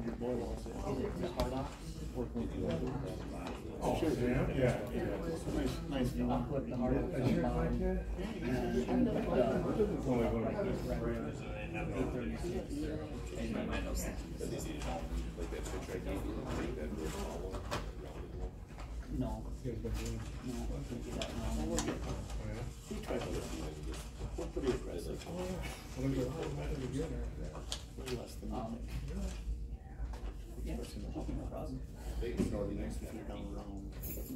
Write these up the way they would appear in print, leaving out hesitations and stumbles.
your boy wants it. Is it hard off? Working with the other. Oh, sure. yeah. Nice. I'll put the hard off on the bottom. No. No, I can't do that now. We tried to listen. We're pretty aggressive. Way less than Yeah, no problem. They ignore the next if you're down the wrong. You're as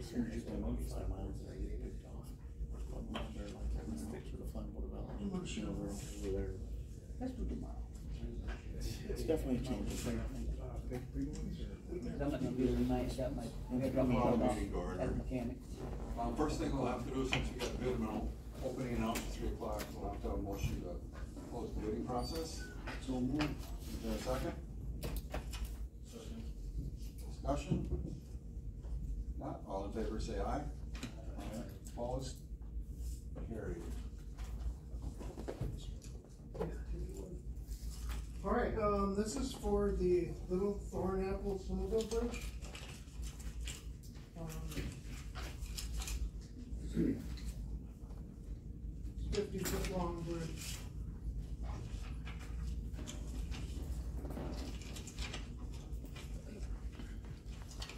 soon as you go maybe 5 miles there, you get picked off. They're like having sticks with a fun boat about over there. Let's do tomorrow. It's definitely changed. I'm not gonna be there tonight, I got my, I got my phone off at the mechanic. First thing we'll have to do, since we got the bid amount opening out at 3 o'clock, we'll have to have a motion to close the bidding process. So move. Is there a second? Discussion? Not, all in favor say aye. Aye. Opposed? Carried. All right, this is for the Little Thornapple Snowmobile Bridge. 50-foot long bridge.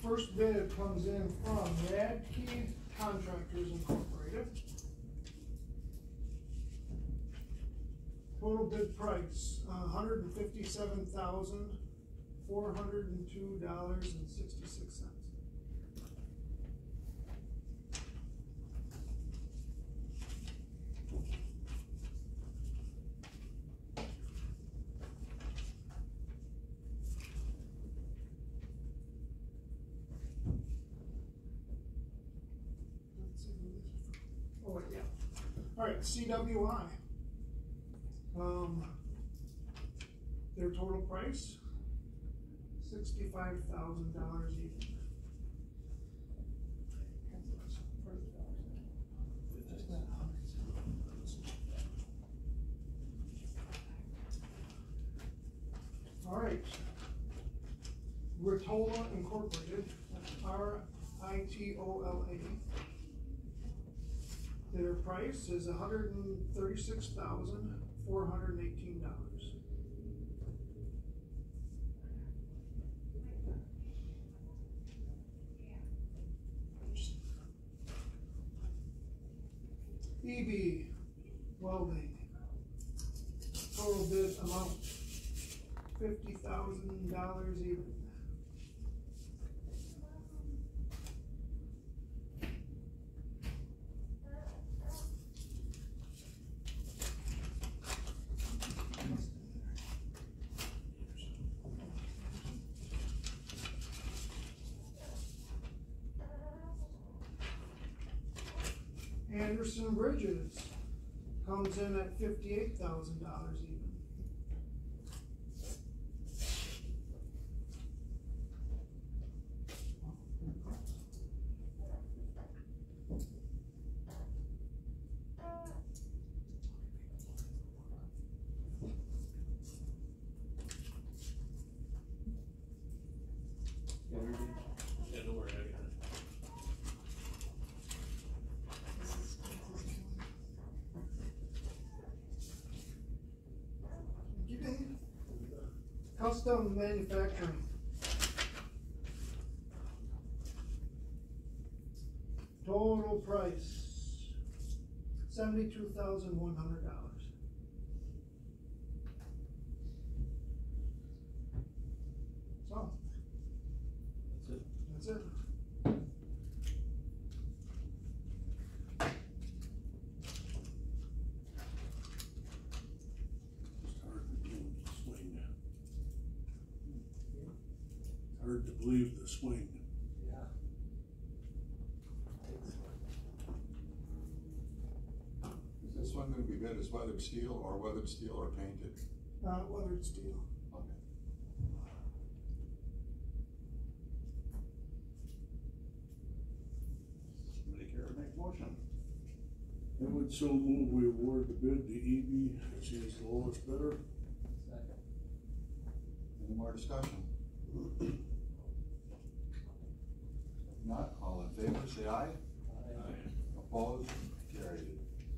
First bid comes in from Radke Contractors Incorporated. Total bid price, $157,402.66. Oh, wait, yeah. All right, CWI. Their total price, $65,000 even. All right. Ritola Incorporated, R-I-T-O-L-A. Their price is $136,418. EB Welding. Total bid amount $50,000 even. Anderson Bridges comes in at $58,000 even. Custom manufacturing. Total price $72,100. So that's it. Hard to believe the swing. Yeah. Is this one going to be bid as weathered steel or painted? Weathered steel. Okay. Somebody care to make motion? I would so move we award the bid to EB, she is the lowest bidder. Second. Any more discussion? If not, all in favor, say aye. Opposed, carried.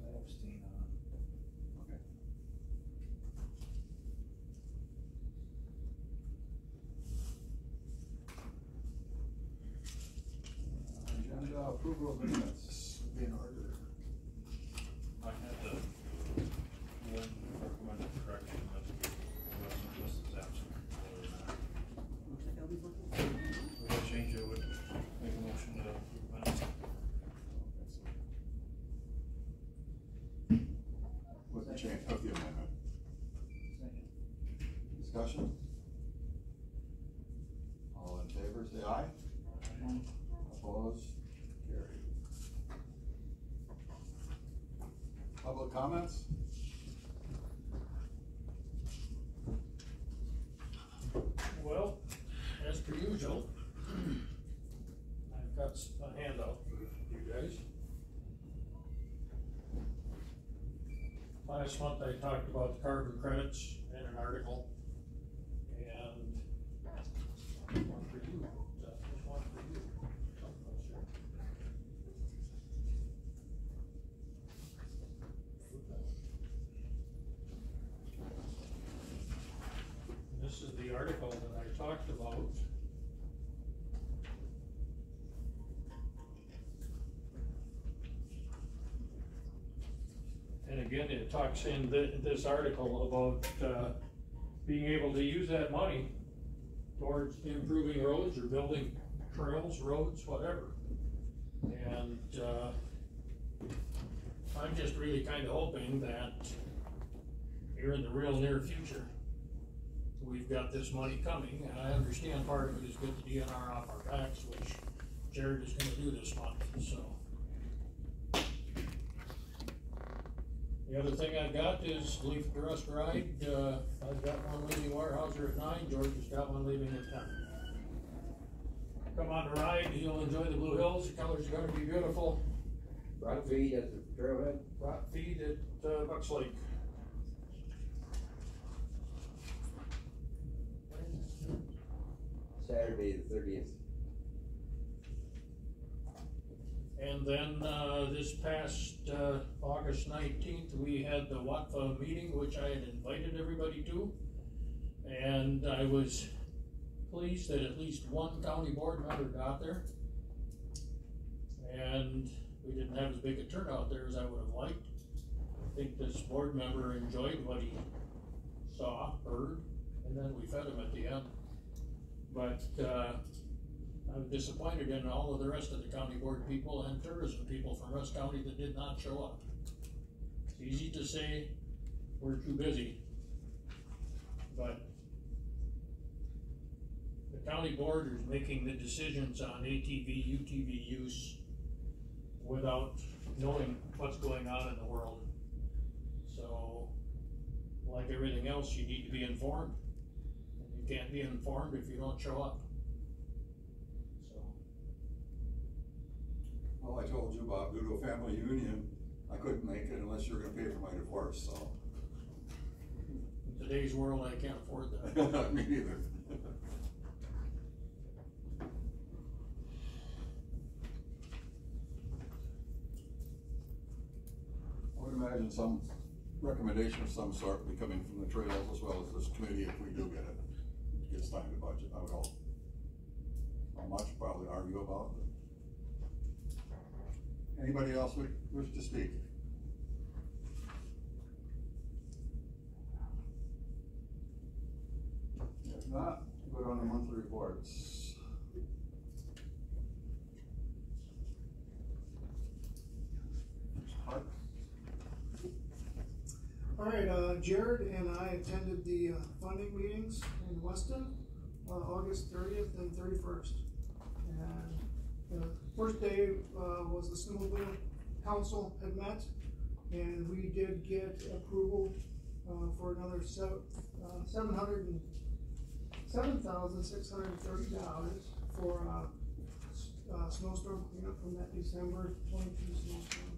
I abstain on. Okay. Agenda approval of minutes, be in order. I had the one recommended correction that wasn't listed as absent. If I change it, would make a motion to approve minutes. With the change, of the amendment. Second. Discussion? All in favor, say aye. Opposed, carried. Public comments? Well, as per usual, I've got a handout for you guys. Last month I talked about the carbon credits in an article, and one for you, there's one for you. I'm not sure. This is the article that I talked about. And again, it talks in this article about being able to use that money towards improving roads or building trails, roads, whatever. And I'm just really kind of hoping that here in the real near future, we've got this money coming, and I understand part of it is get the DNR off our backs, which Jared is gonna do this month, so. The other thing I've got is leave the Rusk ride. I've got one leaving Warehouser at 9, George has got one leaving at 10. Come on the ride, you'll enjoy the Blue Hills, the colors are gonna be beautiful. Rock feed at the trailhead? Rock feed at Bucks Lake. Saturday the 30th. And then, this past, August 19th, we had the WATFA meeting, which I had invited everybody to. And I was pleased that at least one county board member got there. And we didn't have as big a turnout there as I would have liked. I think this board member enjoyed what he saw, heard, and then we fed him at the end. But, I'm disappointed in all of the rest of the county board people and tourism people from Rusk County that did not show up. It's easy to say we're too busy, but the county board is making the decisions on ATV, UTV use without knowing what's going on in the world. So, like everything else, you need to be informed. And you can't be informed if you don't show up. Well, I told you about due to a family union, I couldn't make it unless you're gonna pay for my divorce, so. In today's world, I can't afford that. Me neither. I would imagine some recommendation of some sort will be coming from the trails as well as this committee if we do get it. It gets time to budget, I would hope. Not much probably argue about, but. Anybody else wish to speak? If not, go on the monthly reports. Park. All right, Jared and I attended the funding meetings in Weston, August 30th and 31st. And the first day was the snowmobile council had met, and we did get approval for another $7,630 for snowstorm cleanup from that December 22 snowstorm.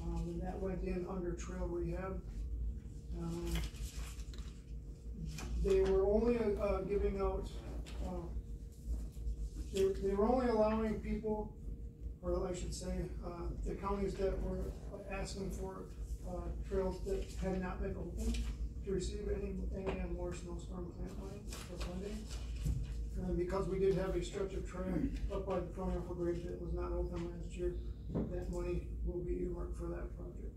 And that went in under trail rehab. They were only, giving out, they were only allowing people, or I should say, the counties that were asking for, trails that had not been open to receive any more snowstorm plant money or funding. And because we did have a stretch of trail up by the front upper bridge that was not open last year, that money will be earmarked for that project.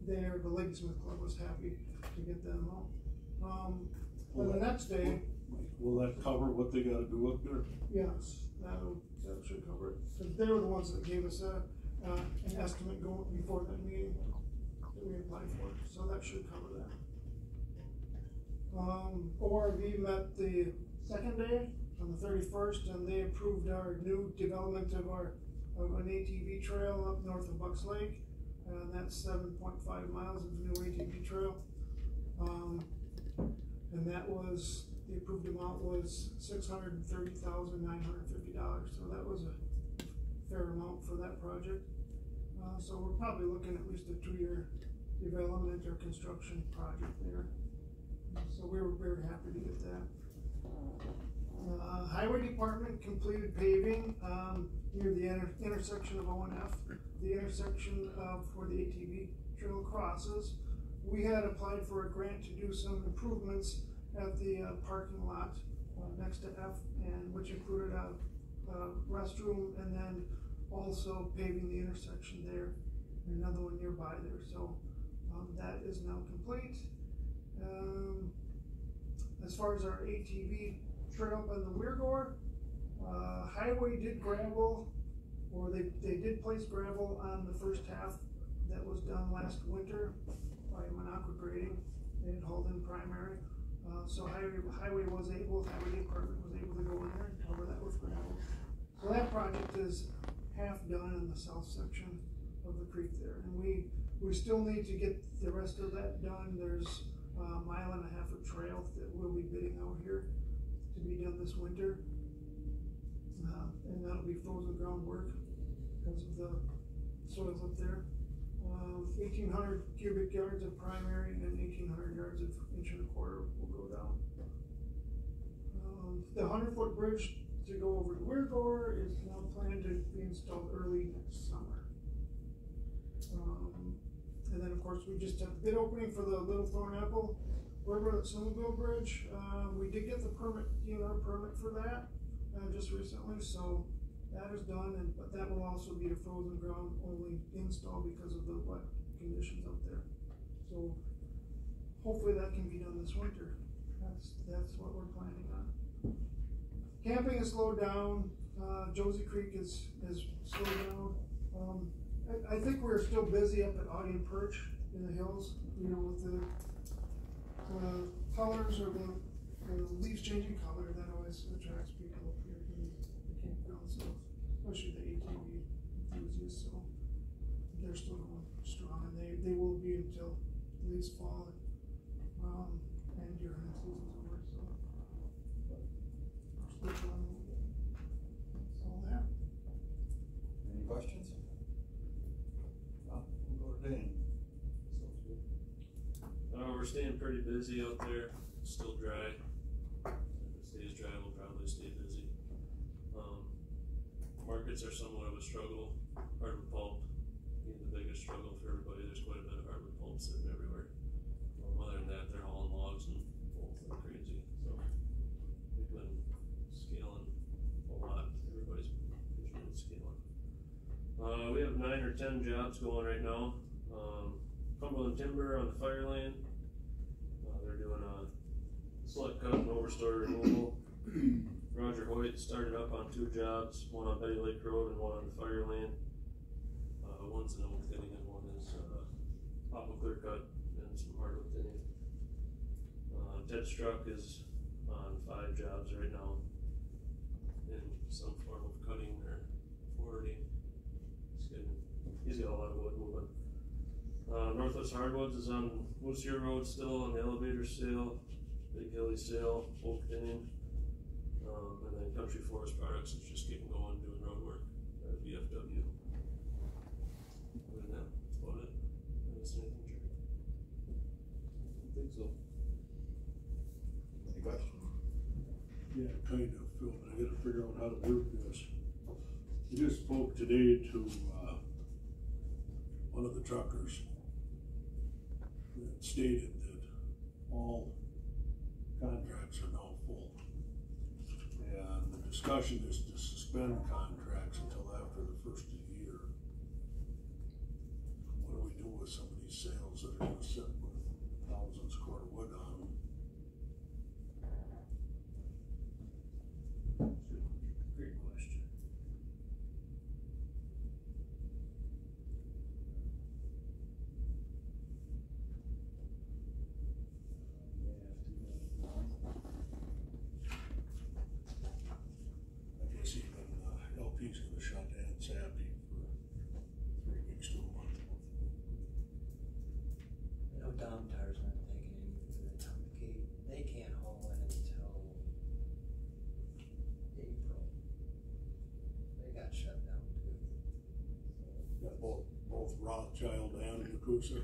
The Lady Smith Club was happy to get them out. And the next day, Will that cover what they gotta do up there? yes, that should cover it. Cause they were the ones that gave us an estimate going before that meeting that we applied for, so that should cover that. ORV met the second day on the 31st, and they approved our new development of an ATV trail up north of Bucks Lake, and that's 7.5 miles of new ATV trail. And that was, the approved amount was $630,950, so that was a fair amount for that project. So we're probably looking at least a 2-year development or construction project there. So we were very happy to get that. Highway Department completed paving near the intersection of O and F, the intersection for the ATV trail crosses. We had applied for a grant to do some improvements at the parking lot next to F, and which included a restroom, and then also paving the intersection there, and another one nearby there. So that is now complete. As far as our ATV trail by the Weirgore, Highway did gravel, or they did place gravel on the first half that was done last winter by Minocqua Grading. They had hauled in primary. So Highway Department was able to go in there and cover that with gravel. So that project is half done in the south section of the creek there. And we still need to get the rest of that done. There's a 1.5 miles of trail that we'll be bidding out here to be done this winter. And that'll be frozen ground work because of the soils up there. 1,800 cubic yards of primary and 1,800 yards of 1.25 will go down. The 100-foot bridge to go over to Weirgore is now planned to be installed early next summer. And then of course we just have the bid opening for the Little Thorn Apple River at Snowmobile Bridge. We did get the permit, permit for that just recently, so that is done, but that will also be a frozen ground only install because of the wet conditions up there. So hopefully that can be done this winter. That's what we're planning on. Camping has slowed down. Josie Creek is slowed down. I think we're still busy up at Audi and Perch in the hills, with the colors or the leaves changing color. That always attracts people up here to the campground, so especially the ATV enthusiasts. So they're still going strong, and they will be until at least fall and your hunting season's over. So, but we're still trying a little bit. That's all that. Any questions? We'll go to Dan. We're staying pretty busy out there. It's still dry. If it stays dry, we'll probably stay busy. Markets are somewhat of a struggle. Hardwood pulp being the biggest struggle for everybody. There's quite a bit of hardwood pulp sitting everywhere. Other than that, they're hauling logs and poles like crazy. So we've been scaling a lot. Everybody's been scaling. We have 9 or 10 jobs going right now. Cumberland Timber on the fire lane. They're doing a select cut and overstory removal. Roger Hoyt started up on 2 jobs, one on Betty Lake Road and one on the fire lane. One's an oak thinning and one is popple clear cut and some hardwood thinning. Ted Struck is on 5 jobs right now in some form of cutting or forwarding. He's got a lot of wood moving. Northwest Hardwoods is on Moose Ear Road still on the elevator sale, Big Hilly sale, oak thinning. And then Country Forest Products is just getting going, doing road work at VFW. Other than that, that's about it. Did I miss anything, Jared? I don't think so. Any questions? Yeah, kind of, Phil, but I gotta figure out how to work this. I just spoke today to, one of the truckers that stated that all contracts are now full. And the discussion is to suspend contracts until after the first of the year. What do we do with some of these sales that are gonna sit with thousands of cord of wood on them? Great question. I guess even LP's gonna shut down Sappy for 3 weeks to a month. I know Dom Tar's not taking any for the complicate, they can't haul in until April. They got shut down too. Got both Rothschild and Nakusa.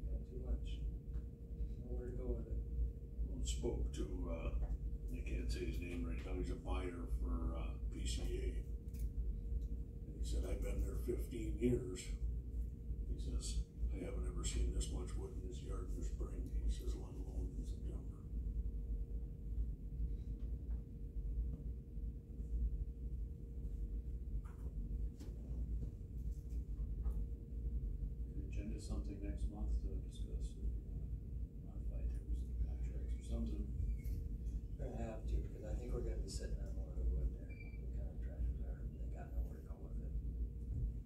Got too much, nowhere to go with it. Spoke to, I can't say his name right now, he's a buyer for, PCA. And he said, I've been there 15 years. He says, I haven't ever seen this much wood in his yard in the spring. He says, let alone in September. Could agenda something next month to discuss modify terms of contracts or something. We're gonna have to, because I think we're gonna be sitting on a lot of wood there, the contractors are, they got nowhere to go with it.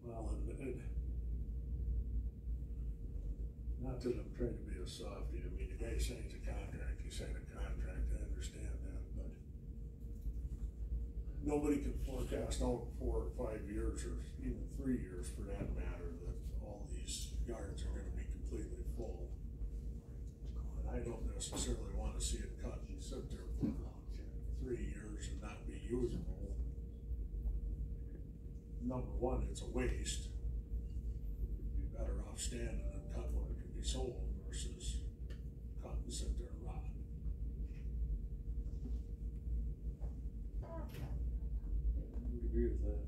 Well, and not that I'm trying to be a softie, I mean, the guy signs a contract, he signed a contract, I understand that, but nobody can forecast out 4 or 5 years, or even 3 years for that matter, that all these yards are gonna be completely full. And I don't necessarily wanna see it cut and sit there for 3 years and not be usable. Number one, it's a waste. You'd be better off standing and cut when it can be sold versus cut and sit there and rot. We agree with that.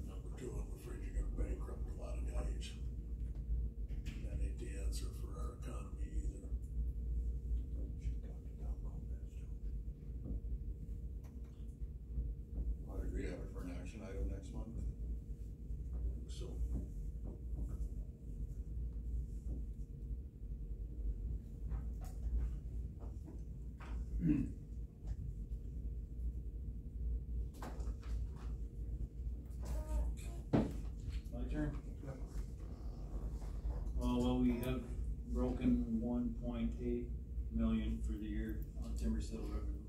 Number two, I'm afraid you're gonna bankrupt a lot of guys. That ain't the answer for our economy either. I'd agree to have it for an action item next month. So, My turn? Well, we have broken 1.8 million for the year on timber sale revenue.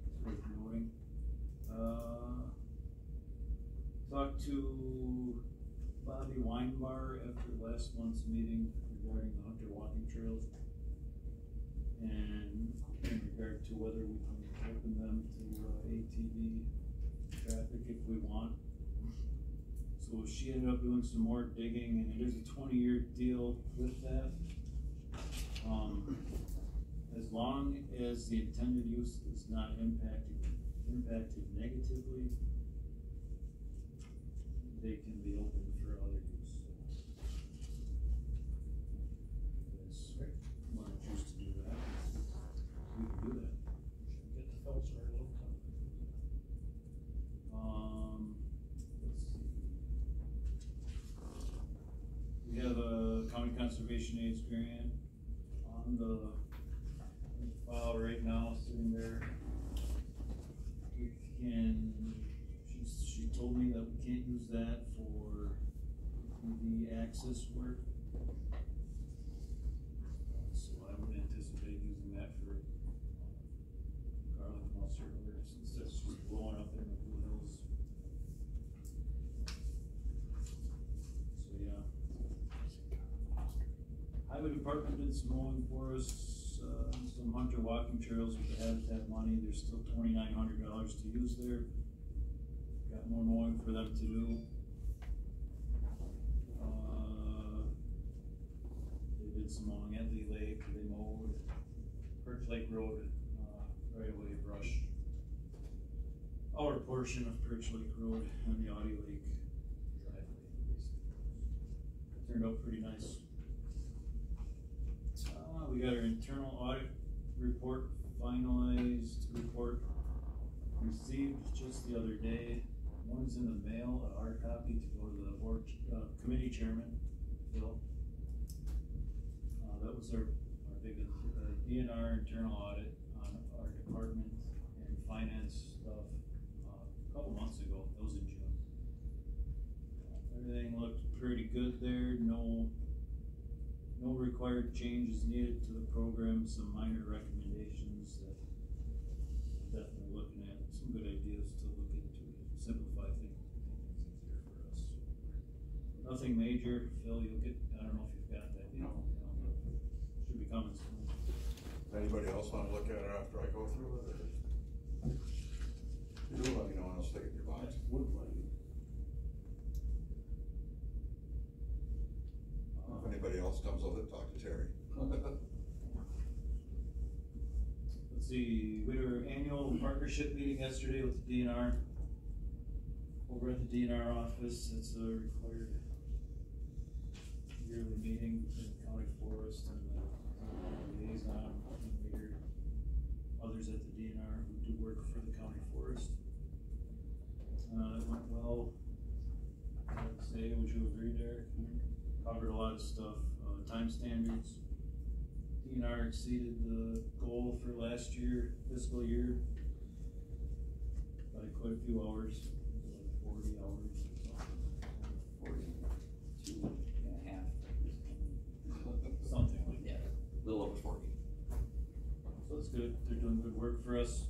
It's worth noting. Talked to Bobby Weinbar after last month's meeting regarding the Hunter walking trails. And in regard to whether we can open them to ATV traffic if we want. So she ended up doing some more digging, and it is a 20-year deal with that. As long as the intended use is not impacted negatively, they can be open for other use. If you want to choose to do that, we can do that. Get the felts or a little time. Let's see. We have a county conservation aids grant on the file right now, sitting there. We can, she told me that we can't use that for the access work. So I would anticipate using that for garlic mustard, since that's just blowing up in the Blue Hills. So yeah. Highway department did some mowing for us, some hunter walking trails with the habitat money. There's still $2,900 to use there. Got more mowing for them to do. They did some mowing at Lee Lake. They mowed Perch Lake Road, right away brush. Outer portion of Perch Lake Road and the Audie Lake driveway. Turned out pretty nice. We got our internal audit report finalized, report received just the other day. One's in the mail, a hard copy to go to the board, committee chairman, Phil. That was our biggest, DNR internal audit on our department and finance stuff, a couple months ago. That was in June. Everything looked pretty good there. No required changes needed to the program. Some minor recommendations that we're definitely looking at. Some good ideas to look into, simplify things, make things easier for us. Nothing major. Phil, you'll get, I don't know if you've got that yet. No. Should be coming soon. Anybody else wanna look at it after I go through it, or? You do let me know and I'll stick it in your box. Woodland. If anybody else comes with it, talk to Terry. Let's see, we had our annual partnership meeting yesterday with the DNR. Over at the DNR office, it's a required yearly meeting in County Forest and the liaison, and we hear others at the DNR who do work for the County Forest. It went well. I'd say, would you agree, Derek? Covered a lot of stuff. Time standards. DNR exceeded the goal for last year, fiscal year, by quite a few hours, like 40 hours or something. 42 and a half. Something like that. Yeah, a little over 40. So that's good. They're doing good work for us.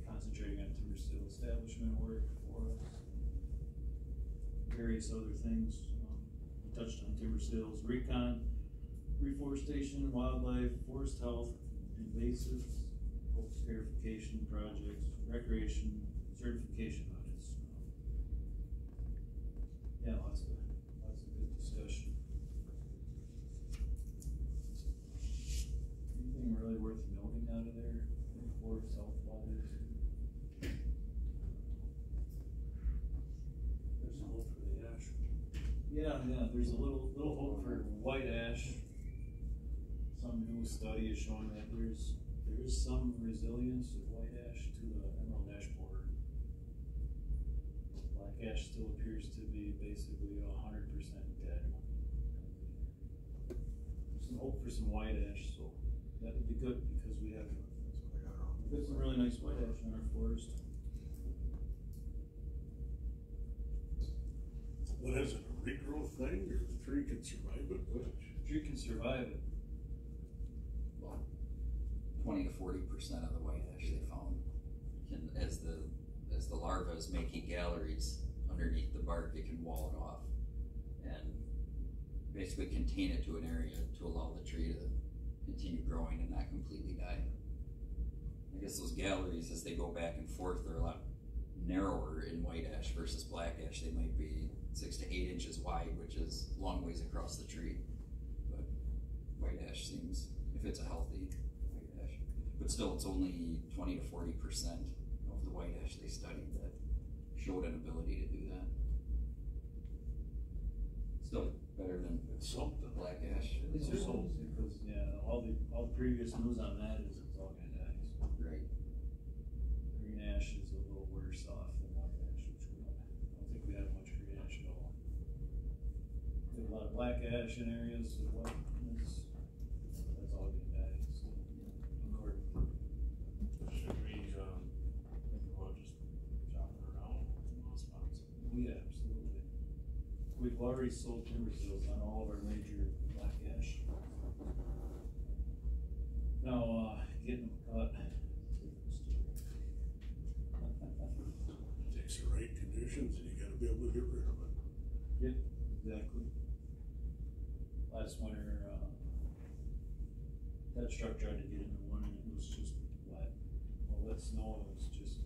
Concentrating on timber steel establishment work for us. Various other things. We touched on timber sales, recon, reforestation, wildlife, forest health, invasives, focus verification projects, recreation, certification audits. Yeah, lots of good discussion. Anything really worth noting out of there? Forest health wise? There's a hope for the ash. Yeah, there's a little hope for white ash. Some new study is showing that there is some resilience of white ash to the emerald ash borer. Black ash still appears to be basically 100% dead. There's some hope for some white ash, so that would be good because we have some really nice white ash in our forest. What is it, a regrowth thing, or the tree can survive it, which? The tree can survive it. Well, 20 to 40% of the white ash they found can, as the larva is making galleries underneath the bark, it can wall it off and basically contain it to an area to allow the tree to continue growing and not completely die. I guess those galleries, as they go back and forth, they're a lot narrower in white ash versus black ash. They might be 6 to 8 inches wide, which is a long ways across the tree. But white ash seems, if it's a healthy white ash, but still it's only 20 to 40% of the white ash they studied that showed an ability to do that. Still better than Something. black ash. At least there's hope because all the previous news on that is it's all gonna die. So. Right. Green ash is a little worse off than white ash, which I don't think we have much green ash at all. We have a lot of black ash in areas of what is, that's all gonna die. So, according to Should we, think about just chopping it around in those spots? yeah, absolutely. We've already sold timber sales on all of our major black ash. Now, getting them cut. Takes the right conditions and you gotta be able to get rid of it. Yep, exactly. Last winter, that that truck tried to get into one and it was just wet. All that snow, it was just,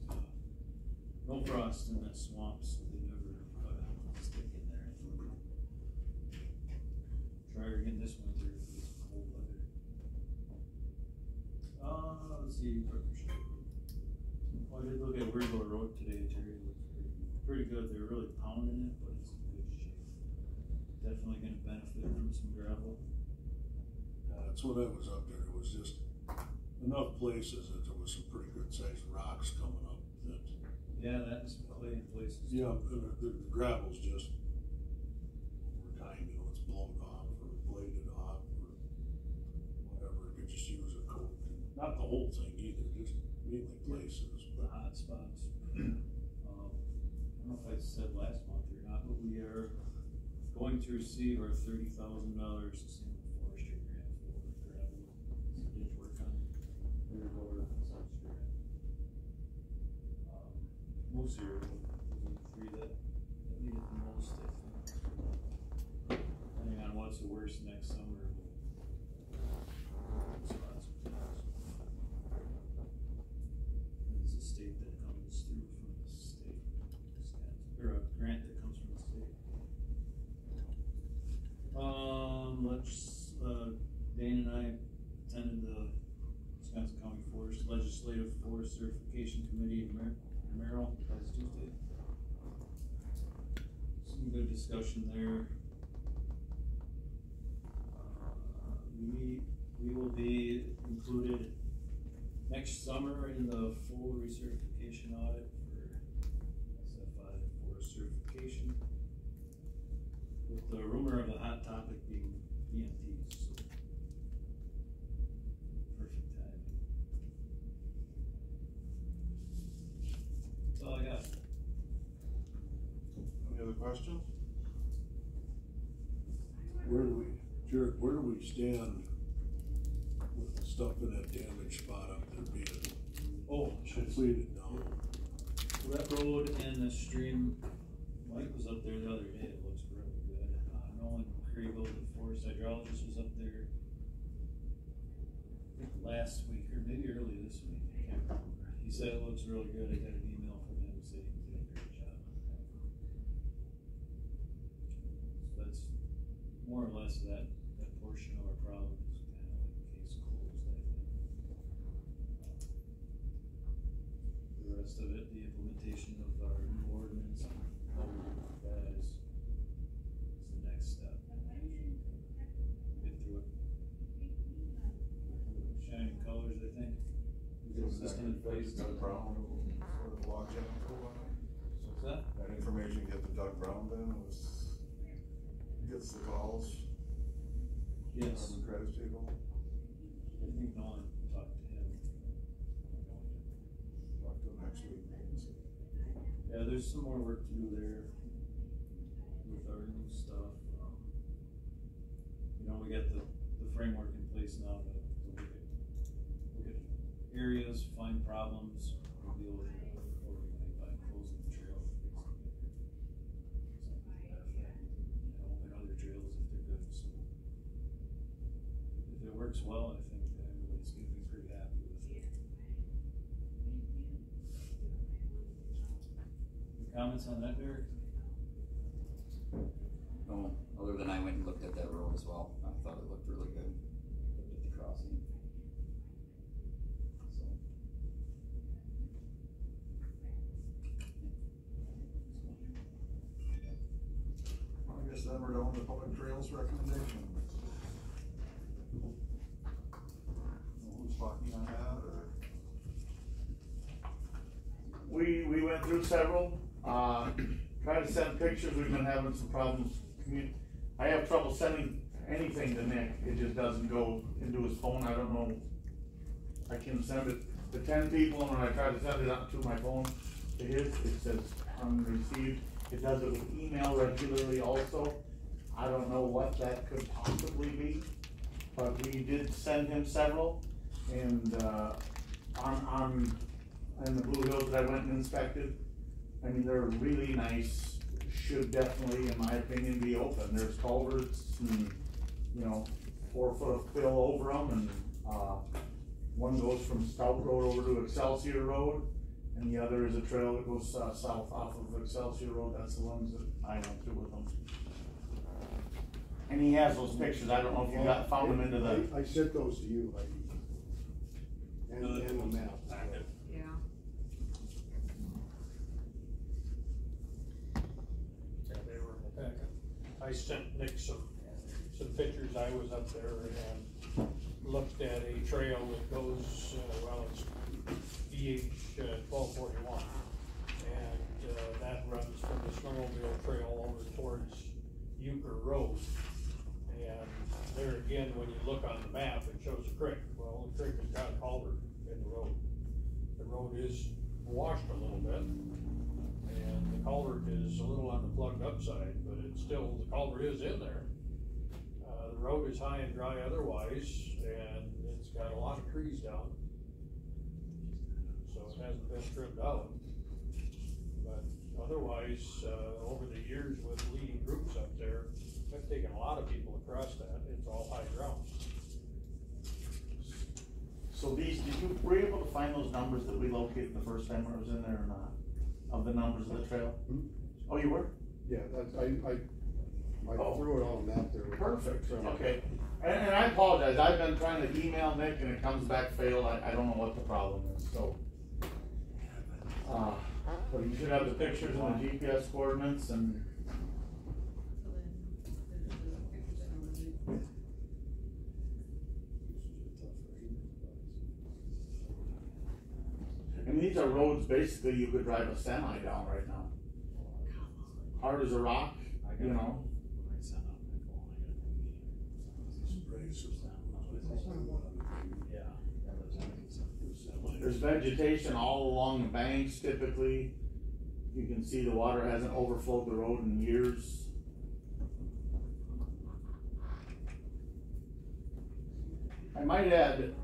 no frost in that swamp, so they never got a stick in there. Try her again this winter if it's cold weather. Let's see, partnership. Oh, I did look at Weirville Road today, Terry. It looks pretty good. They're really pounding it, but it's in good shape. Definitely gonna benefit from some gravel. That's when I was up there, it was just enough places that there was some pretty good sized rocks coming up that. Yeah, that's some clay in places. Yeah, the gravel's just, over time, you know, it's blown off or bladed off or whatever, it could just use a coat. Not the whole thing either, just mainly places. The hot spots. I don't know if I said last month or not, but we are going to receive our $30,000 sustainable forestry grant for gravel. Ditch work on rear loader and such grant. Most here, the three that need it the most, I think. Depending on what's the worst next summer. Spots with those. It's a state that comes through from the state. Or a grant that comes from the state. Dane and I attended the Wisconsin County Forest Legislative Forest Certification Committee in Merrill last Tuesday. Some good discussion there. We will be included next summer in the full recertification audit for SFI forest certification, with the rumor of the hot topic being BMTs. So perfect timing. That's all I got. Any other questions? Jared, where do we stand with the stuff in that damaged spot up there being completed now? That road and the stream, Mike was up there the other day, it looks really good. Nolan Kriegel, the forest hydrologist, was up there I think last week, or maybe early this week, I can't remember. He said it looks really good. I got an email from him saying he did a great job. So that's more or less that portion of our problem is kind of like case closed, I think. The rest of it, the implementation of our new ordinance and how we do that is the next step. Get through it. Shining colors, I think. The system in place. Doug Brown, for the log jam. What's that? That information get to Doug Brown then, gets the calls? Yes. Carbon credits table? I think Nolan talked to him. Talk to him next week. Yeah, there's some more work to do there with our new stuff. You know, we got the framework in place now to look at areas, find problems, and deal with it accordingly by closing the trail. And open other trails if they're good. So if it works well, I think everybody's gonna be pretty happy with it. Any comments on that, Derek? No, other than I went and looked at that road as well. I thought it looked really good. Looked at the crossing. So. I guess then we're down to public trails recommendations. Who's talking on that, or? We went through several, tried to send pictures, we've been having some problems. I have trouble sending anything to Nick, it just doesn't go into his phone, I don't know. I can send it to 10 people, and when I try to send it up to my phone, to his, it says unreceived. It does it with email regularly also. I don't know what that could possibly be, but we did send him several, and and the Blue Hills that I went and inspected, I mean, they're really nice, should definitely, in my opinion, be open. There's culverts and, 4 foot of fill over them, and One goes from Stout Road over to Excelsior Road, and the other is a trail that goes south off of Excelsior Road. That's the ones that I went through with him. And he has those pictures. I don't know if you found them into the. I sent those to you, Heidi. And the map. Packet. Yeah. Yeah, they were in the packet. I sent Nick some pictures. I was up there and looked at a trail that goes, well, it's BH 1241. And that runs from the snowmobile trail over towards Euchre Road. And there again, when you look on the map, it shows a creek. Well, the creek has got a culvert in the road. The road is washed a little bit, and the culvert is a little on the plugged up side, but it's still, the culvert is in there. The road is high and dry otherwise, and it's got a lot of trees down. So it hasn't been trimmed out. But otherwise, over the years with leading groups up there, I've taken a lot of people across that. It's all high ground. So these, were you able to find those numbers that we located the first time I was in there or not? Of the numbers of the trail? Hmm? Oh, you were? Yeah, that's, I threw it on the map there. Perfect, okay. And I apologize, I've been trying to email Nick and it comes back failed. I don't know what the problem is, so. But you should have the pictures and the GPS coordinates and. And these are roads basically you could drive a semi down right now. Hard as a rock, you know. There's vegetation all along the banks typically. You can see the water hasn't overflowed the road in years. I might add,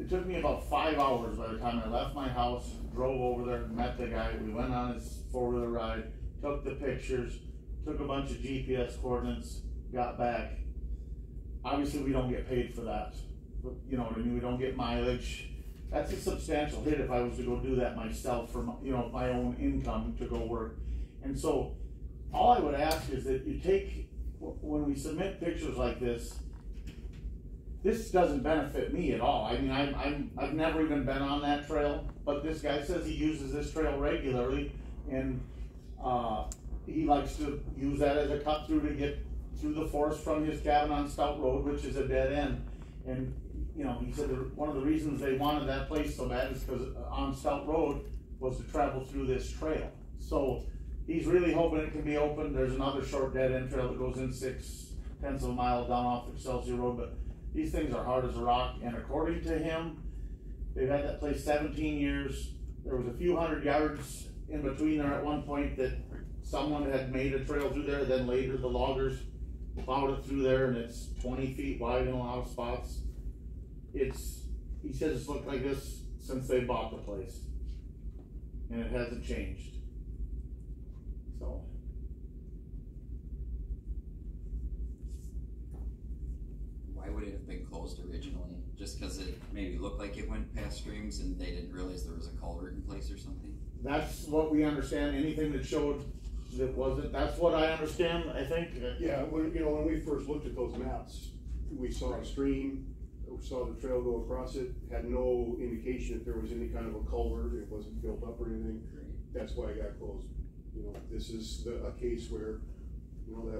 it took me about 5 hours by the time I left my house, drove over there, met the guy, we went on his four-wheeler ride, took the pictures, took a bunch of GPS coordinates, got back. Obviously we don't get paid for that, but you know what I mean, we don't get mileage. That's a substantial hit if I was to go do that myself for my own income to go work. And so all I would ask is that you take, when we submit pictures like this doesn't benefit me at all. I mean, I've never even been on that trail, but this guy says he uses this trail regularly, and he likes to use that as a cut through to get through the forest from his cabin on Stout Road, which is a dead end. And you know, he said one of the reasons they wanted that place so bad is because on Stout Road was to travel through this trail. So he's really hoping it can be open. There's another short dead end trail that goes in 6/10 of a mile down off Excelsior Road, but these things are hard as a rock, and according to him, they've had that place 17 years. There was a few hundred yards in between there at one point that someone had made a trail through there, then later the loggers plowed it through there, and it's 20 feet wide in a lot of spots. He says it's looked like this since they bought the place, and it hasn't changed. So. Why would it have been closed originally? Just because it maybe looked like it went past streams and they didn't realize there was a culvert in place or something? That's what we understand. Anything that showed that wasn't, that's what I understand, I think. Yeah, when we first looked at those maps, we saw a stream, we saw the trail go across it, had no indication that there was any kind of a culvert, it wasn't built up or anything. That's why it got closed. This is a case where,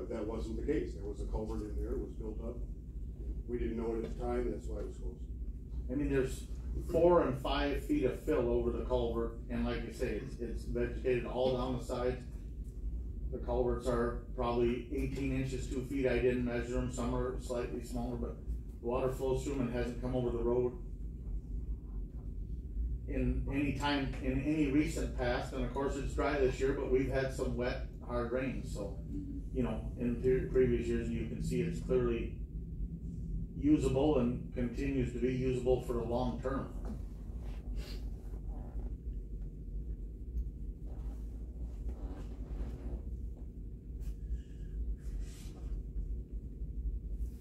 that wasn't the case. There was a culvert in there, it was built up. We didn't know it at the time, that's why it was closed. I mean, there's 4 and 5 feet of fill over the culvert, and like I say, it's vegetated all down the sides. The culverts are probably 18 inches, 2 feet. I didn't measure them. Some are slightly smaller, but water flows through them and hasn't come over the road in any time in any recent past. And of course, it's dry this year, but we've had some wet, hard rains. So, in previous years, you can see it's clearly usable and continues to be usable for the long term.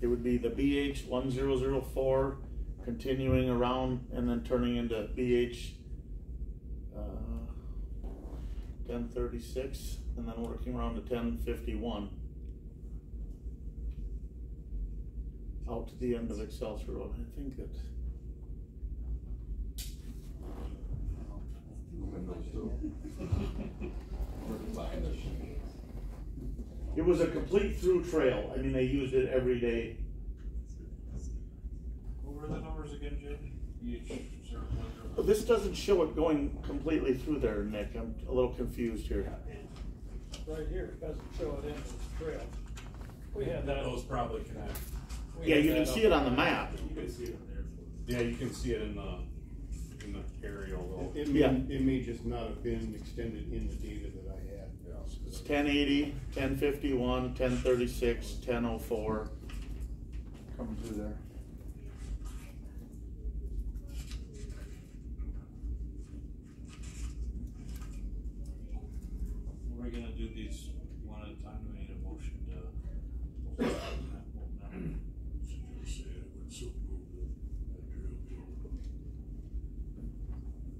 It would be the BH 1004, continuing around and then turning into BH 1036, and then working around to 1051. Out to the end of Excelsior Road. I think that. Windows too. Where to find it. It was a complete through trail. I mean, they used it every day. What were the numbers again, Jay? But this doesn't show it going completely through there, Nick. I'm a little confused here. Right here, it doesn't show it in the trail. We had that. Those probably connect. Yeah, you can see it on the map. You can see it in there. Yeah, you can see it in the aerial though. It may just not have been extended in the data that I had. It's 1080, 1051, 1036, 1004. Coming through there. We're gonna do these one at a time. We need a motion to.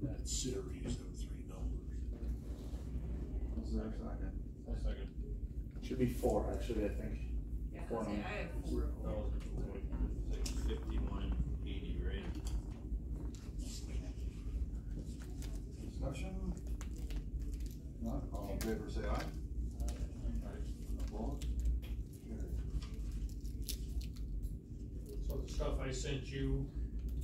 That series of 3 numbers. Is there a second? I'll second. Should be 4 actually, I think. Yeah, Four see, numbers. I have 4 of them. That was 51 and 80, right? Discussion? Not all in favor, say aye. Opposed? Carried. So the stuff I sent you,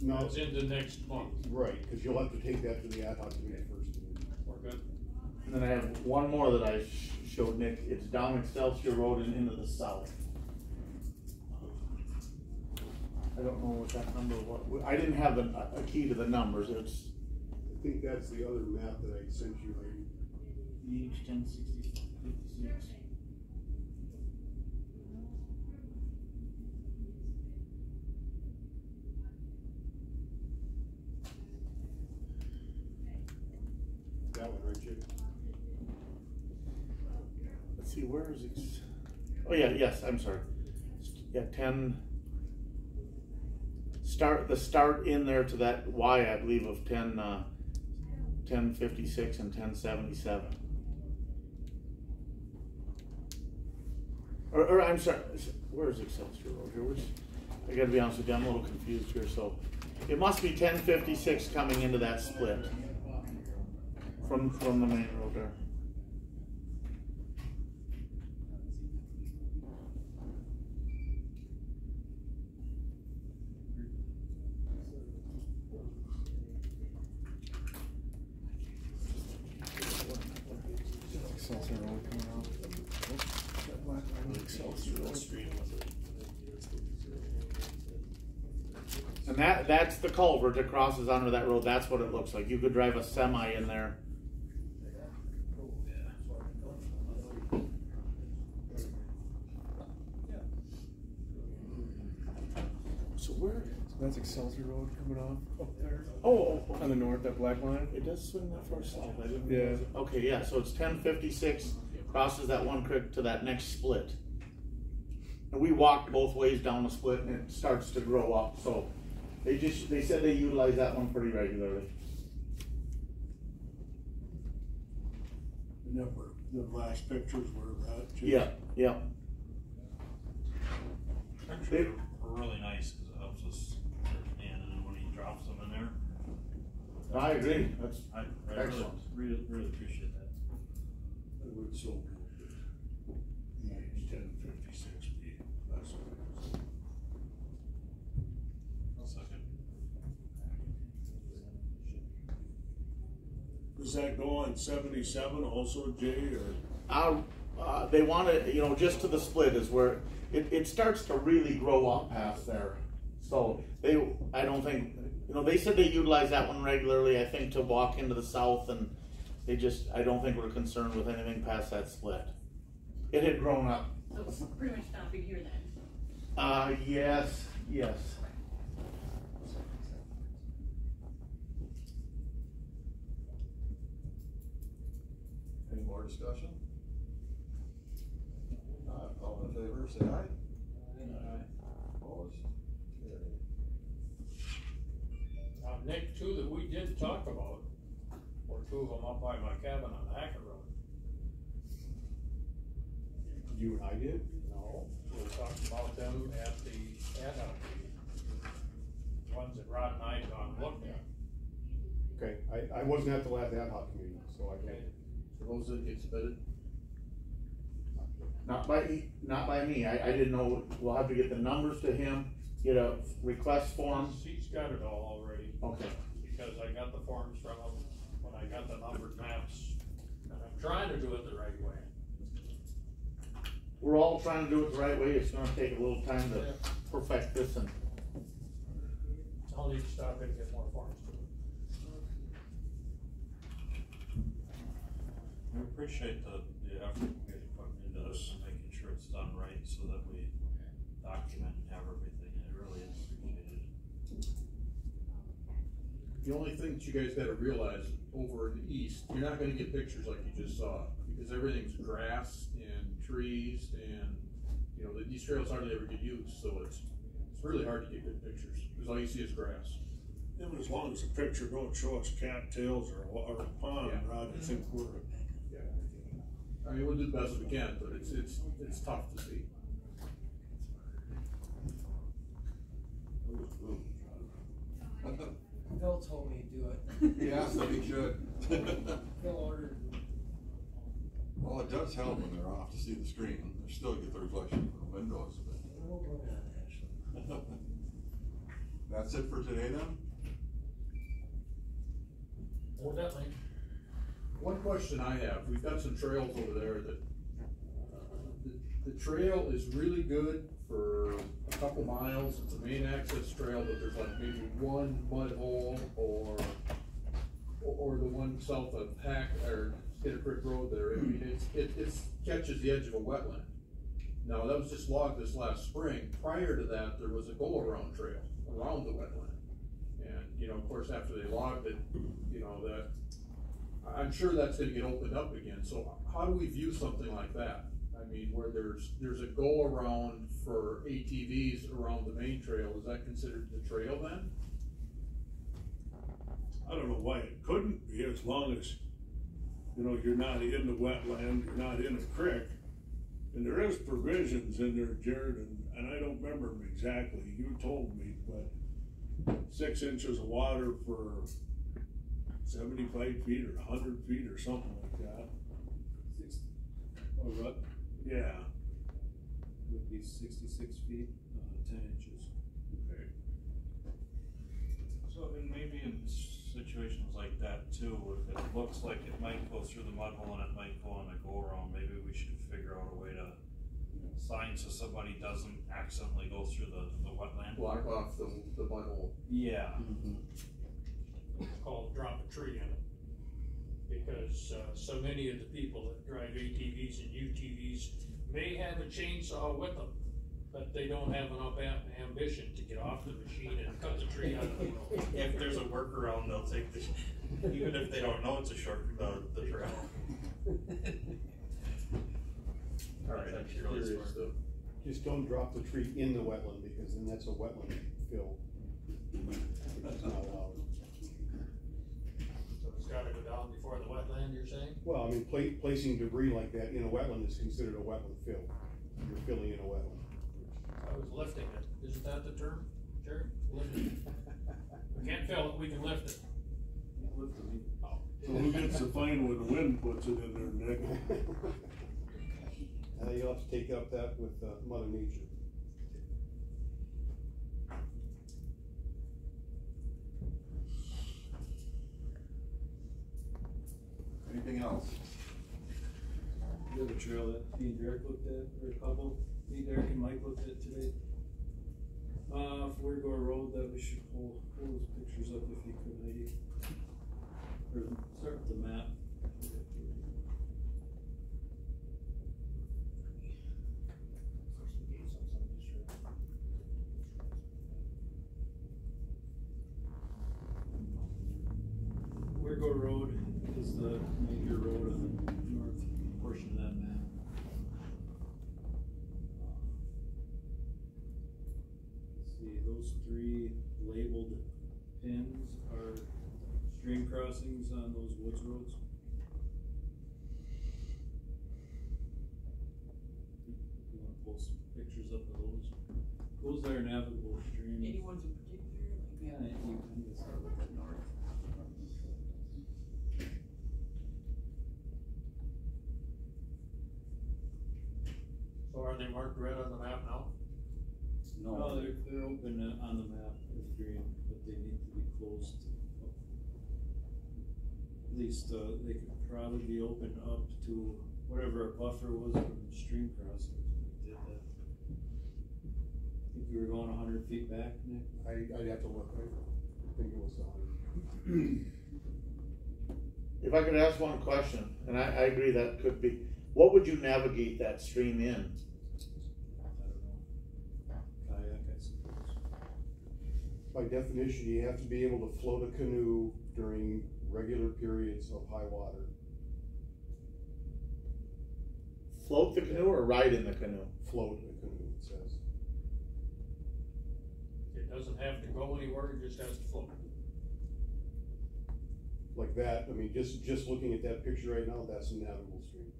No, it's into next month. right, because you'll have to take that to the ad hoc committee first. We're good. And then I have one more that I showed Nick. It's down Excelsior Road and into the south. I don't know what that number was. I didn't have a key to the numbers. It's I think that's the other map that I sent you, like, BH 1060, 56. that one, right, Jake? let's see, where is it? Oh yeah, yes, I'm sorry. Yeah, 10. Start in there to that Y, I believe, of 1056 and 1077. Or I'm sorry, where is Excelsior Road here? I gotta be honest with you, I'm a little confused here, so. It must be 1056 coming into that split from the main road there. Excelsior Road coming out. Excelsior Road. And that's the culvert that crosses onto that road. That's what it looks like. You could drive a semi in there. So where? That's Excelsior Road coming off up there. Oh, On the north, that black line. it does swing that far south. I didn't Yeah. realize it. Okay, yeah. So it's 1056 crosses that one creek to that next split. And we walked both ways down the split, and it starts to grow up. So they said they utilize that one pretty regularly. And that were the last pictures were that. Jake? Yeah, yeah. Actually, really nice because it helps us understand when he drops them in there. I agree. That's I excellent. really appreciate that. I would so move that BH 1056 be less. I'll second. Does that go on 77 also, Jay, or? They want to, just to the split is where it starts to really grow up past there. So I don't think, they said they utilize that one regularly, I think, to walk into the south, and I don't think we're concerned with anything past that split. It had grown up. So it's pretty much stopping here then. Yes. Any more discussion? Not all in favor, say aye. by my cabin on Hacker Road. You and I did? No, we talked about them at the ad hoc meeting. The ones that Rod and I had gone and looked at. Okay, I wasn't at the last ad hoc meeting, so I can't. So those that get submitted? Not by me, I didn't know, we'll have to get the numbers to him, get a request form. He's got it all already. Okay. Because I got the forms from him when I got the numbered maps, and I'm trying to do it the right way. We're all trying to do it the right way, it's gonna take a little time to perfect this and. I'll need to stop in and get more forms too. We appreciate the effort you guys are putting into this and making sure it's done right so that we document and have everything. It really is appreciated. The only thing that you guys gotta realize, over in the east, you're not gonna get pictures like you just saw, because everything's grass and trees and, you know, these trails hardly ever get used, so it's really hard to get good pictures, because all you see is grass. Yeah, but as long as the picture don't show us cattails or a pond, Yeah. Rod, I think we're. Yeah. I mean, we'll do the best we can, but it's tough to see. Phil told me to do it. Yeah, so he should. Phil ordered. Well, it does help when they're off to see the screen, they still get the reflection from the windows, but. We'll work on that, actually. That's it for today then? Evidently. One question I have, we've got some trails over there that, the trail is really good for a couple miles, it's a main access trail, but there's like maybe one mud hole or the one south of Hack, or Skinner Creek Road there, I mean, it catches the edge of a wetland. Now, that was just logged this last spring, prior to that, there was a go-around trail around the wetland. And, you know, of course, after they logged it, you know, that, I'm sure that's gonna get opened up again, so how do we view something like that? I mean, where there's a go-around for ATVs around the main trail, is that considered the trail then? I don't know why it couldn't be, as long as, you know, you're not in the wetland, you're not in a creek. And there is provisions in there, Jared, and I don't remember them exactly, you told me, but 6 inches of water for 75 feet or 100 feet or something like that. Oh, what? Yeah. Would be 66 feet, 10 inches. Okay. So, I mean, maybe in situations like that too, if it looks like it might go through the mud hole and it might go on a go around, maybe we should figure out a way to sign so somebody doesn't accidentally go through the wetland. Block off the mud hole. Yeah. It's called drop a tree in it. Because so many of the people that drive ATVs and UTVs may have a chainsaw with them, but they don't have enough ambition to get off the machine and cut the tree out of the road. If there's a workaround, they'll take the, even if they don't know it's a short, the trail. Alright, That's I'm actually really curious smart. though. Just don't drop the tree in the wetland, because then that's a wetland fill. It's not allowed. So it's gotta go down before the wetland, you're saying? Well, I mean, placing debris like that in a wetland is considered a wetland fill. You're filling in a wetland. I was lifting it, isn't that the term, Jared? Lifting. We can't fill it, we can lift it. Oh. So who gets the fine when the wind puts it in there, Nick? You'll have to take up that with Mother Nature. Anything else? The other trail that me and Derek looked at, or a couple, me, Derek and Mike looked at today. Forestry Road, that we should pull those pictures up if you could, maybe. Or start with the map. Forestry Road is the major road on the north portion of that map. Let's see, those 3 labeled pins are stream crossings on those woods roads. those are navigable streams. Any ones in particular, like we Yeah, have. you can just start with the north. So are they marked red on the map now? No, they're open on the map as green, but they need to be closed. At least, they could probably be opened up to whatever a buffer was from the stream crossing. We did that. I think you were going 100 feet back, Nick? I'd have to look, I think it was 100. If I could ask one question, and I agree that could be, what would you navigate that stream in? I don't know. Kayak, I suppose. By definition, you have to be able to float a canoe during regular periods of high water. Float the canoe or ride in the canoe? Float a canoe, it says. It doesn't have to go anywhere, it just has to float. Like that, I mean, just looking at that picture right now, that's a navigable stream.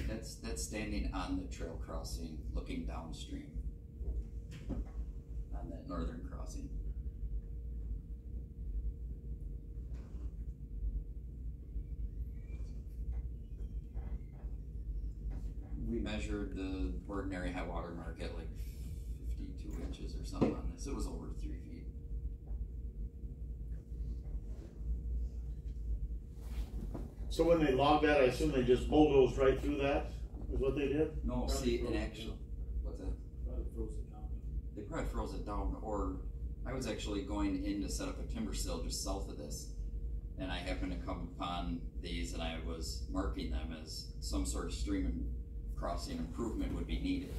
That's standing on the trail crossing, looking downstream. On that northern crossing. We measured the ordinary high water mark at like 52 inches or something on this. It was over 3 feet. So when they logged that, I assume they just bulldozed right through that, is what they did? No, Probably see, froze in it actual, down. what's that? Probably froze it down. They probably froze it down, or I was actually going in to set up a timber sill just south of this, and I happened to come upon these, and I was marking them as some sort of stream and crossing improvement would be needed.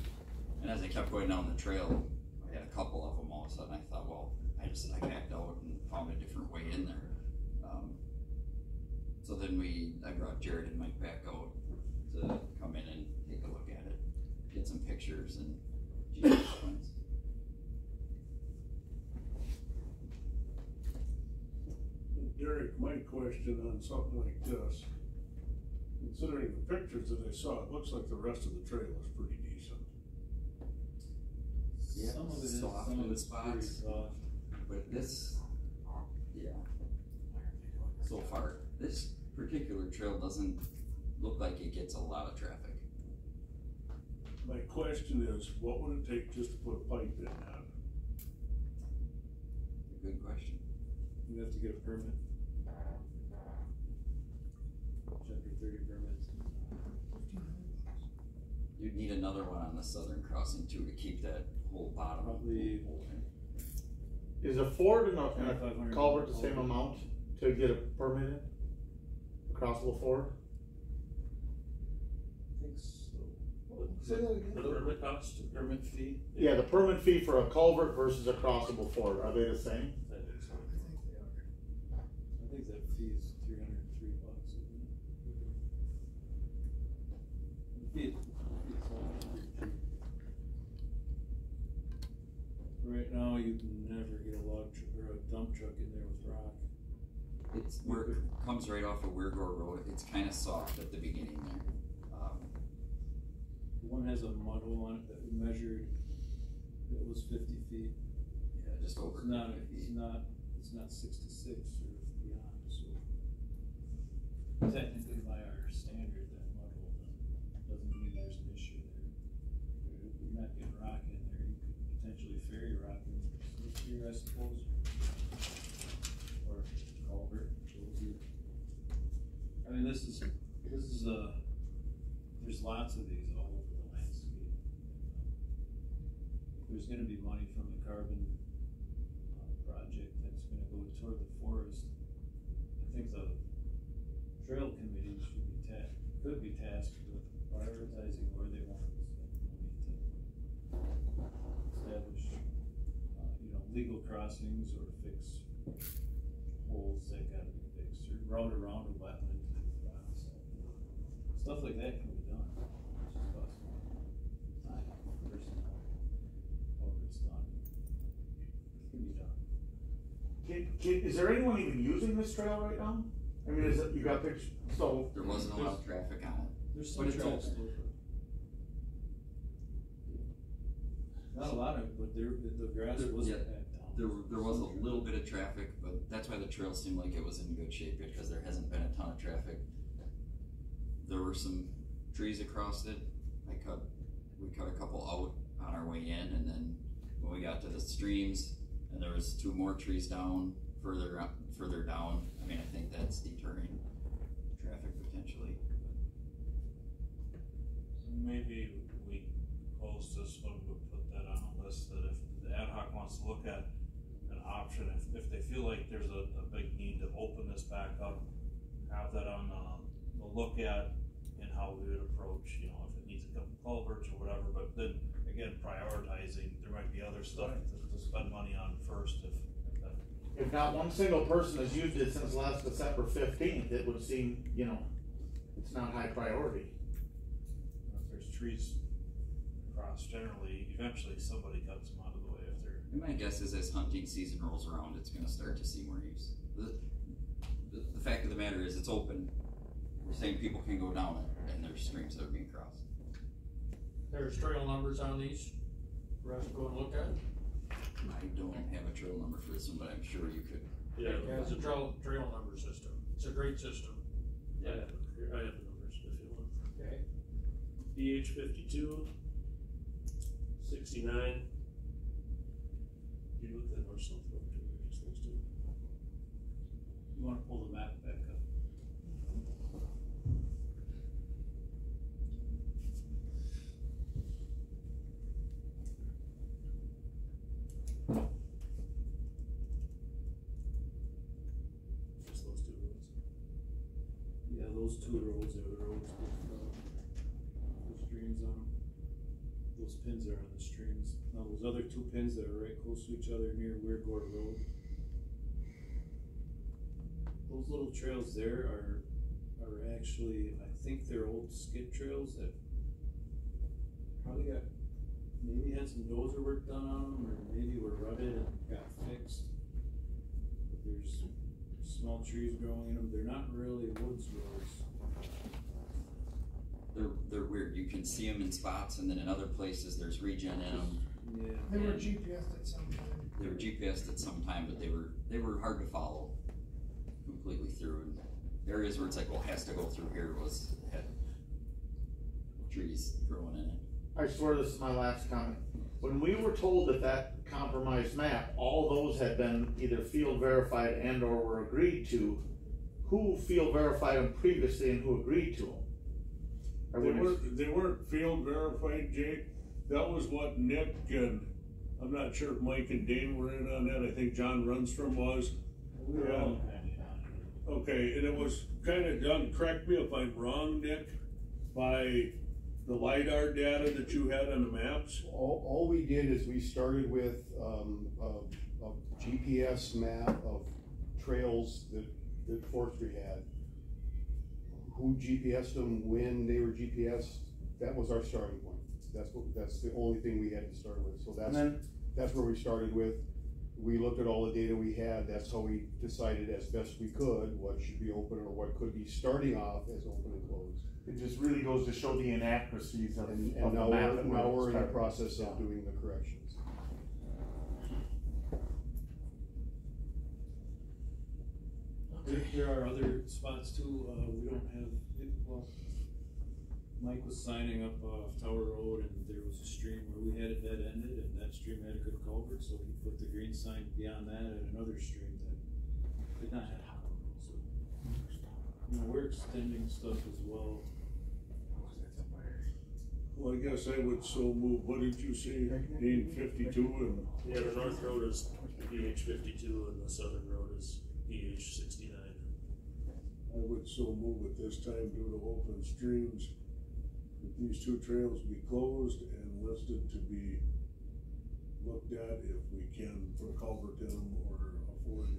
And as I kept going down the trail, I had a couple of them all of a sudden. I thought, well, I backed out and found a different way in there. So then I brought Jared and Mike back out to come in and take a look at it, get some pictures and GPS points. Derek, my question on something like this, considering the pictures that I saw, it looks like the rest of the trail is pretty decent. Yeah, Some of it is, soft some of in it's pretty spots. soft. But this, yeah, so far, this particular trail doesn't look like it gets a lot of traffic. My question is, what would it take just to put a pipe in that? Good question. You have to get a permit. Chapter 30 permits. You'd need another one on the southern crossing too to keep that whole bottom. Probably. Is a ford and a 2,500 culvert the same amount to get a permit in? A crossable ford? I think so. Say that again. The permit cost, the permit fee? Yeah, the permit fee for a culvert versus a crossable ford, are they the same? I think so. I think that fee is $303, isn't it? The fee itself is pretty cheap. Right now, you can never get a log truck or a dump truck in there with rock. It's where it comes right off of Weirgore Road. It's kind of soft at the beginning there. One has a mud hole on it that we measured. It was 50 feet. Yeah, just over. It's not 50 feet. it's not 66 or beyond. So technically, by our standard, that mud hole doesn't mean there's an issue there. You're not getting rock in there. You could potentially ferry rock in here, I suppose, or culvert. I mean, this is there's lots of these all over the landscape. There's gonna be money from the carbon project that's gonna go toward the forest. I think the trail committee could be tasked with prioritizing where they want to spend money to establish, legal crossings or fix holes that gotta be fixed, or route around a wetland. Stuff like that can be done. It's just costs time, personnel, however it's done. It can be done. Is there anyone even using this trail right now? I mean, is it, you got pictures, so. There wasn't a lot of traffic on it. There's But some it's trails open. open. Not a lot of, but the grass wasn't packed down. There was a little bit of traffic, but that's why the trail seemed like it was in good shape, because there hasn't been a ton of traffic. There were some trees across it. We cut a couple out on our way in, and then when we got to the streams, and there was 2 more trees down further down. I mean, I think that's deterring traffic potentially. So maybe we post this when we put that on a list, that if the ad hoc wants to look at an option, if they feel like there's a big need to open this back up, have that on the look at and how we would approach, you know, if it needs a couple culverts or whatever, but then again, prioritizing, there might be other stuff to spend money on first If not one single person has used it since last December 15th, it would seem, you know, it's not high priority. if there's trees across generally, eventually somebody cuts them out of the way if they're. And my guess is as hunting season rolls around, it's gonna start to see more use. The fact of the matter is, it's open. We're saying people can go down it, and there's streams that are being crossed. There's trail numbers on these, for us to go and look at. I don't have a trail number for this one, but I'm sure you could. Yeah, it has a trail number system. It's a great system. Yeah, here, I have the numbers if you want. Okay. DH 52, 69. You look at north south road too, just next to it. You wanna pull the map back up? Just those 2 roads. Yeah, those 2 roads are the roads with the streams on them. Those pins are on the streams. Now those other 2 pins that are right close to each other near Weirgore Road. Those little trails there are actually, I think they're old skid trails that probably maybe had some dozer work done on them, or maybe were rutted and got fixed. But there's small trees growing in them. They're not really woods roads. They're weird. You can see them in spots, and then in other places there's regen in them. Yeah. They were GPSed at some time. They were GPSed at some time, but they were hard to follow completely through. And areas where it's like, well, it has to go through here had trees growing in it. I swear this is my last comment. When we were told that compromised map, all those had been either field verified and or were agreed to, who field verified them previously and who agreed to them? They weren't field verified, Jake. That was what Nick and, I'm not sure if Mike and Dane were in on that. I think John Runstrom was. Yeah. Okay, and it was kind of done, correct me if I'm wrong, Nick, by the LiDAR data that you had on the maps? All we did is we started with a GPS map of trails that Forestry had. Who GPSed them, when they were GPSed, that was our starting point. That's the only thing we had to start with. So that's where we started with. We looked at all the data we had. That's how we decided as best we could what should be open or what could be starting off as open and closed. It just really goes to show the inaccuracies of And the now map. we're in the process of doing the corrections. There are other spots too. We don't have, well, Mike was signing up off Tower Road, and there was a stream where we had it dead ended, and that stream had a good culvert, so he put the green sign beyond that at another stream that did not have a culvert. So, you know, we're extending stuff as well. Well, I guess I would so move. What did you say? Dean 52 and. Yeah, the north road is DH 52 and the southern road is DH 69. I would so move at this time due to open streams, that these 2 trails be closed and listed to be looked at if we can put a culvert in them or afford them.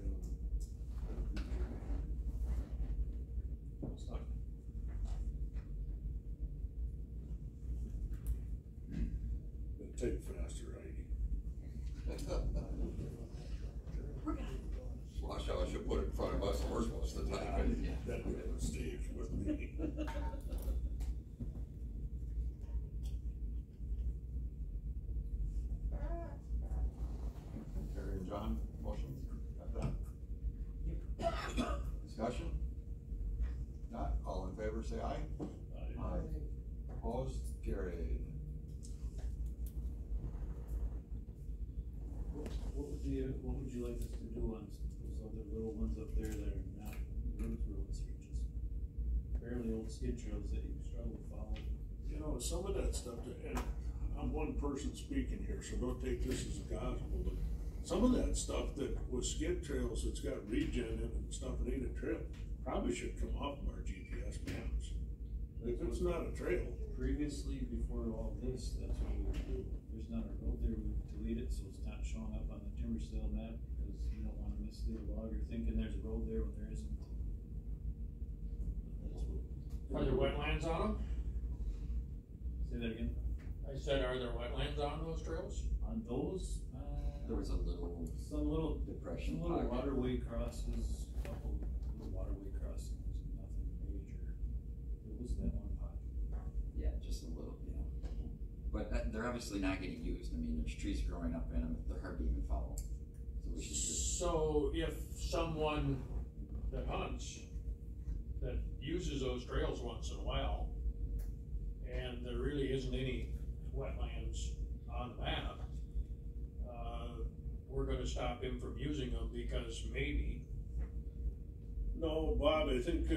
It'd take faster, Watch how I should put it in front of us first most of the time. That'd be a mistake with me. favor, say aye. Aye. Opposed, carried. What would you like us to do on those other little ones up there that are not road roads, or just fairly old skid trails that you struggle to follow? You know, some of that stuff, and I'm one person speaking here, so don't take this as gospel, but some of that stuff that was skid trails that's got regen in it and stuff, it ain't a trail, probably should come off of our GPS maps. If it's not a trail. Previously, before all this, that's what we would do. There's not a road there, we would delete it, so it's not showing up on the timber sale map, because you don't wanna mislead a logger thinking there's a road there when there isn't. That's what. Are there wetlands on them? Say that again? I said, are there wetlands on those trails? On those, There was a little some little depression some little pocket. waterway crosses, a couple little waterway crossings, nothing major. It was that one pocket. Yeah, just a little, yeah. But they're obviously not getting used. I mean, there's trees growing up in them. They're hard to even follow. So we should just. So if someone that hunts, that uses those trails once in a while, and there really isn't any wetlands on the map, we're gonna stop him from using them because maybe. No, Bob, I think,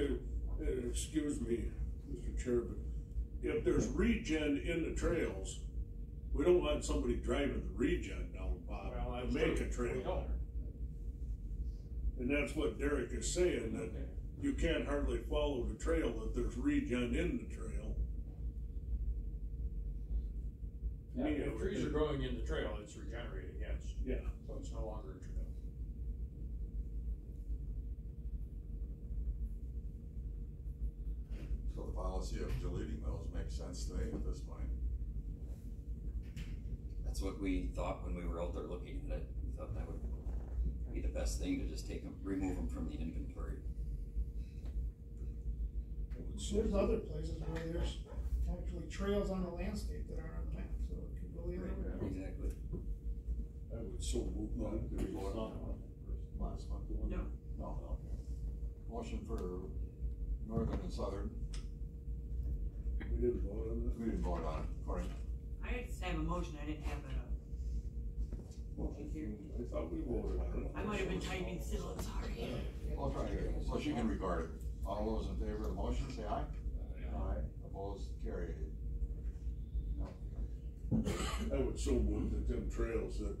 excuse me, Mr. Chair, but if there's regen in the trails, we don't want somebody driving the regen down, Bob, Well, to make a trail. We don't. And that's what Derek is saying, that you can't hardly follow the trail if there's regen in the trail. Yeah, if trees are growing in the trail, it's regenerating, yes. Yeah. So it's no longer a trail. So the policy of deleting those makes sense to me at this point. That's what we thought when we were out there looking at it. We thought that would be the best thing, to just take them, remove them from the inventory. There's other places where there's actually trails on the landscape that aren't on the map, so it could really. Exactly. I would so move that. Did we vote on it last month? No. No. Motion for northern and southern. We didn't vote on that? We didn't vote on it, Cory. I just have a motion, I didn't have a motion here. I thought we voted on it. I might have been typing still, I'm sorry. I'll try again, so she can record it. All those in favor of the motion, say aye. Aye. Opposed, carried. I would so move that them trails that,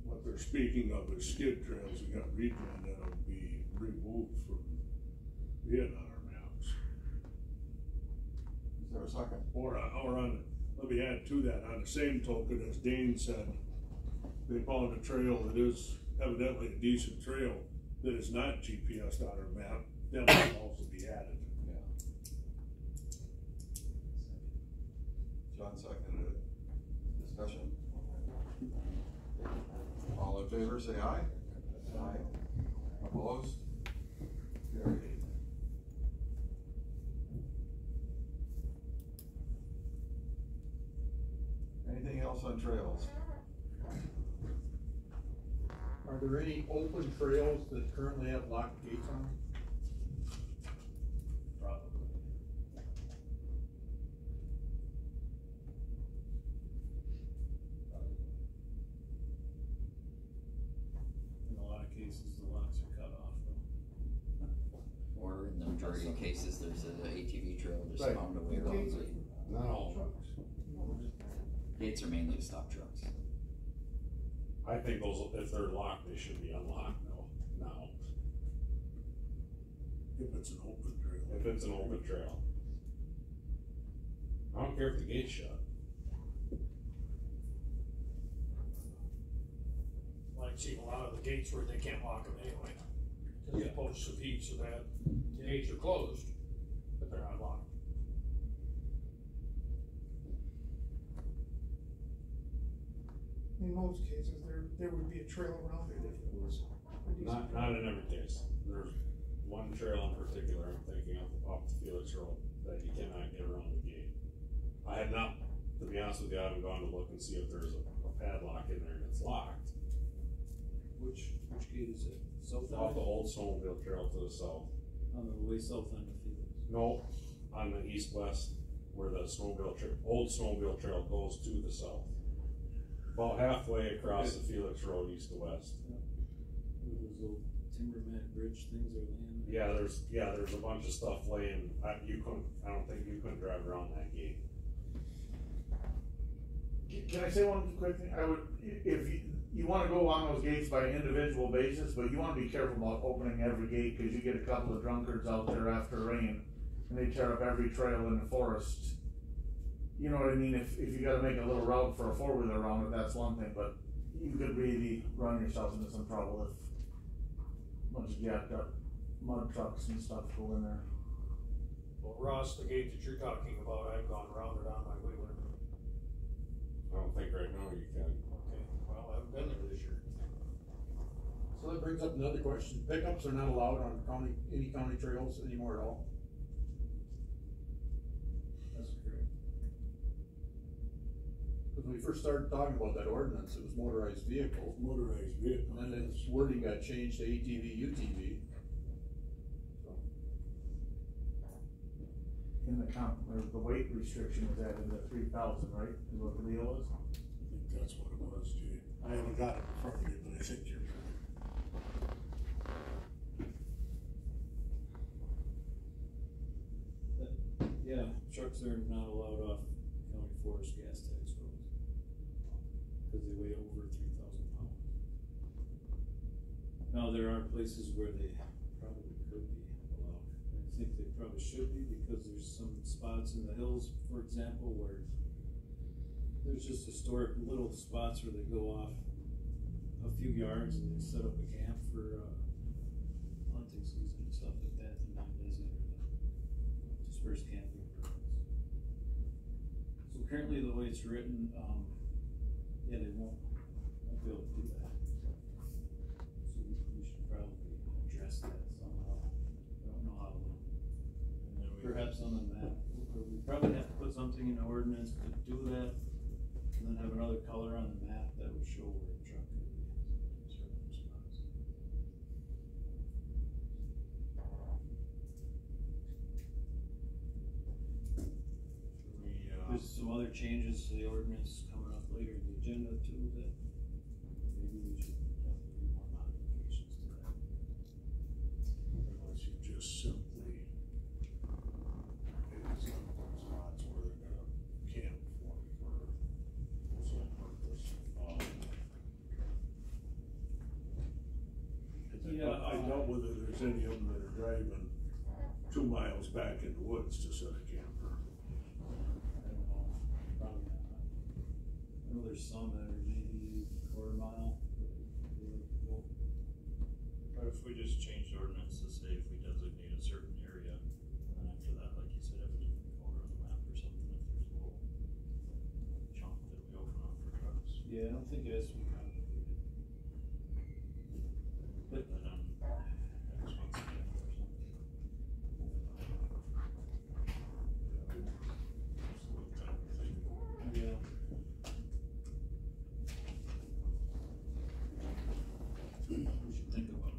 what they're speaking of is skid trails that got regen, that'll be removed from being on our maps. Is there a second? Or on, let me add to that, on the same token, as Dane said, they found a trail that is evidently a decent trail that is not GPSed on our map, that will also be added. Yeah. John seconded it. Discussion? All in favor, say aye. Aye. Opposed? Carried. Anything else on trails? Are there any open trails that currently have locked gates on them? Probably. In a lot of cases, the locks are cut off though. Or in the majority of cases, there's an ATV trail just Right. found a way around it. Not all. Gates are mainly to stop trucks. I think those, if they're locked, they should be unlocked now, If it's an open trail. if it's an open trail. I don't care if the gate's shut. I've seen a lot of the gates where they can't lock them anyway. Cause the posts of heat so that the gates are closed, but they're not locked. In most cases, there would be a trail around it if it was. Not in every case. There's one trail in particular I'm thinking of off the Felix Road that you cannot get around the gate. I have not, to be honest with you, I haven't gone to look and see if there's a padlock in there and it's locked. Which gate is it? South Off the end? old snowmobile trail to the south. On the way south end of Felix. No, on the east-west, where the old snowmobile trail goes to the south. About halfway across the Felix Road, east to west. Where those little timberman bridge things are laying. There's a bunch of stuff laying, I don't think you couldn't drive around that gate. Can I say one quick thing? I would, if you wanna go on those gates by individual basis, but you wanna be careful about opening every gate, cause you get a couple of drunkards out there after rain, and they tear up every trail in the forest. You know what I mean? If you gotta make a little route for a four-wheeler around it, that's one thing, but you could really run yourself into some trouble if a bunch of jacked up mud trucks and stuff go in there. Well, Ross, the gate that you're talking about, I've gone around it on my wheeler. I don't think right now you can. Okay, well, I haven't been there this year. So that brings up another question. Pickups are not allowed on any county trails anymore at all? That's correct. Because when we first started talking about that ordinance, it was motorized vehicles. Motorized vehicle. And then its wording got changed to ATV, UTV. So. In the count, the weight restriction was added to 3,000, right? Is what the deal is? I think that's what it was, Jay. I haven't got it in front of me, but I think you're right. Yeah, trucks are not allowed off county forest gas tax roads. Cause they weigh over 3,000 pounds. Now, there are places where they probably could be allowed. I think they probably should be, because there's some spots in the hills, for example, where there's just historic little spots where they go off a few yards and they set up a camp for, hunting season and stuff like that, and not visit or dispersed camping purposes. So currently, the way it's written, yeah, they won't be able to do that. So we should probably address that somehow. I don't know how to. Perhaps on the map, we probably have to put something in the ordinance to do that, and then have another color on the map that would show where a truck could be in certain spots. There's some other changes to the ordinance coming up later in the agenda too, that maybe we should have to do more modifications to that. Unless you just simply, it's some spots where they're gonna camp for some purpose. I doubt whether there's any of them that are driving 2 miles back in the woods to set a camper. I don't know, probably not. I know there's some that are maybe quarter mile. But if we just change the ordinance to say if we designate a certain area, and then after that, like you said, have a different color on the map or something, if there's a little chunk that we open up for trucks. Yeah, I don't think it has to be complicated. Put that on next month's agenda or something. Yeah. We should think about it.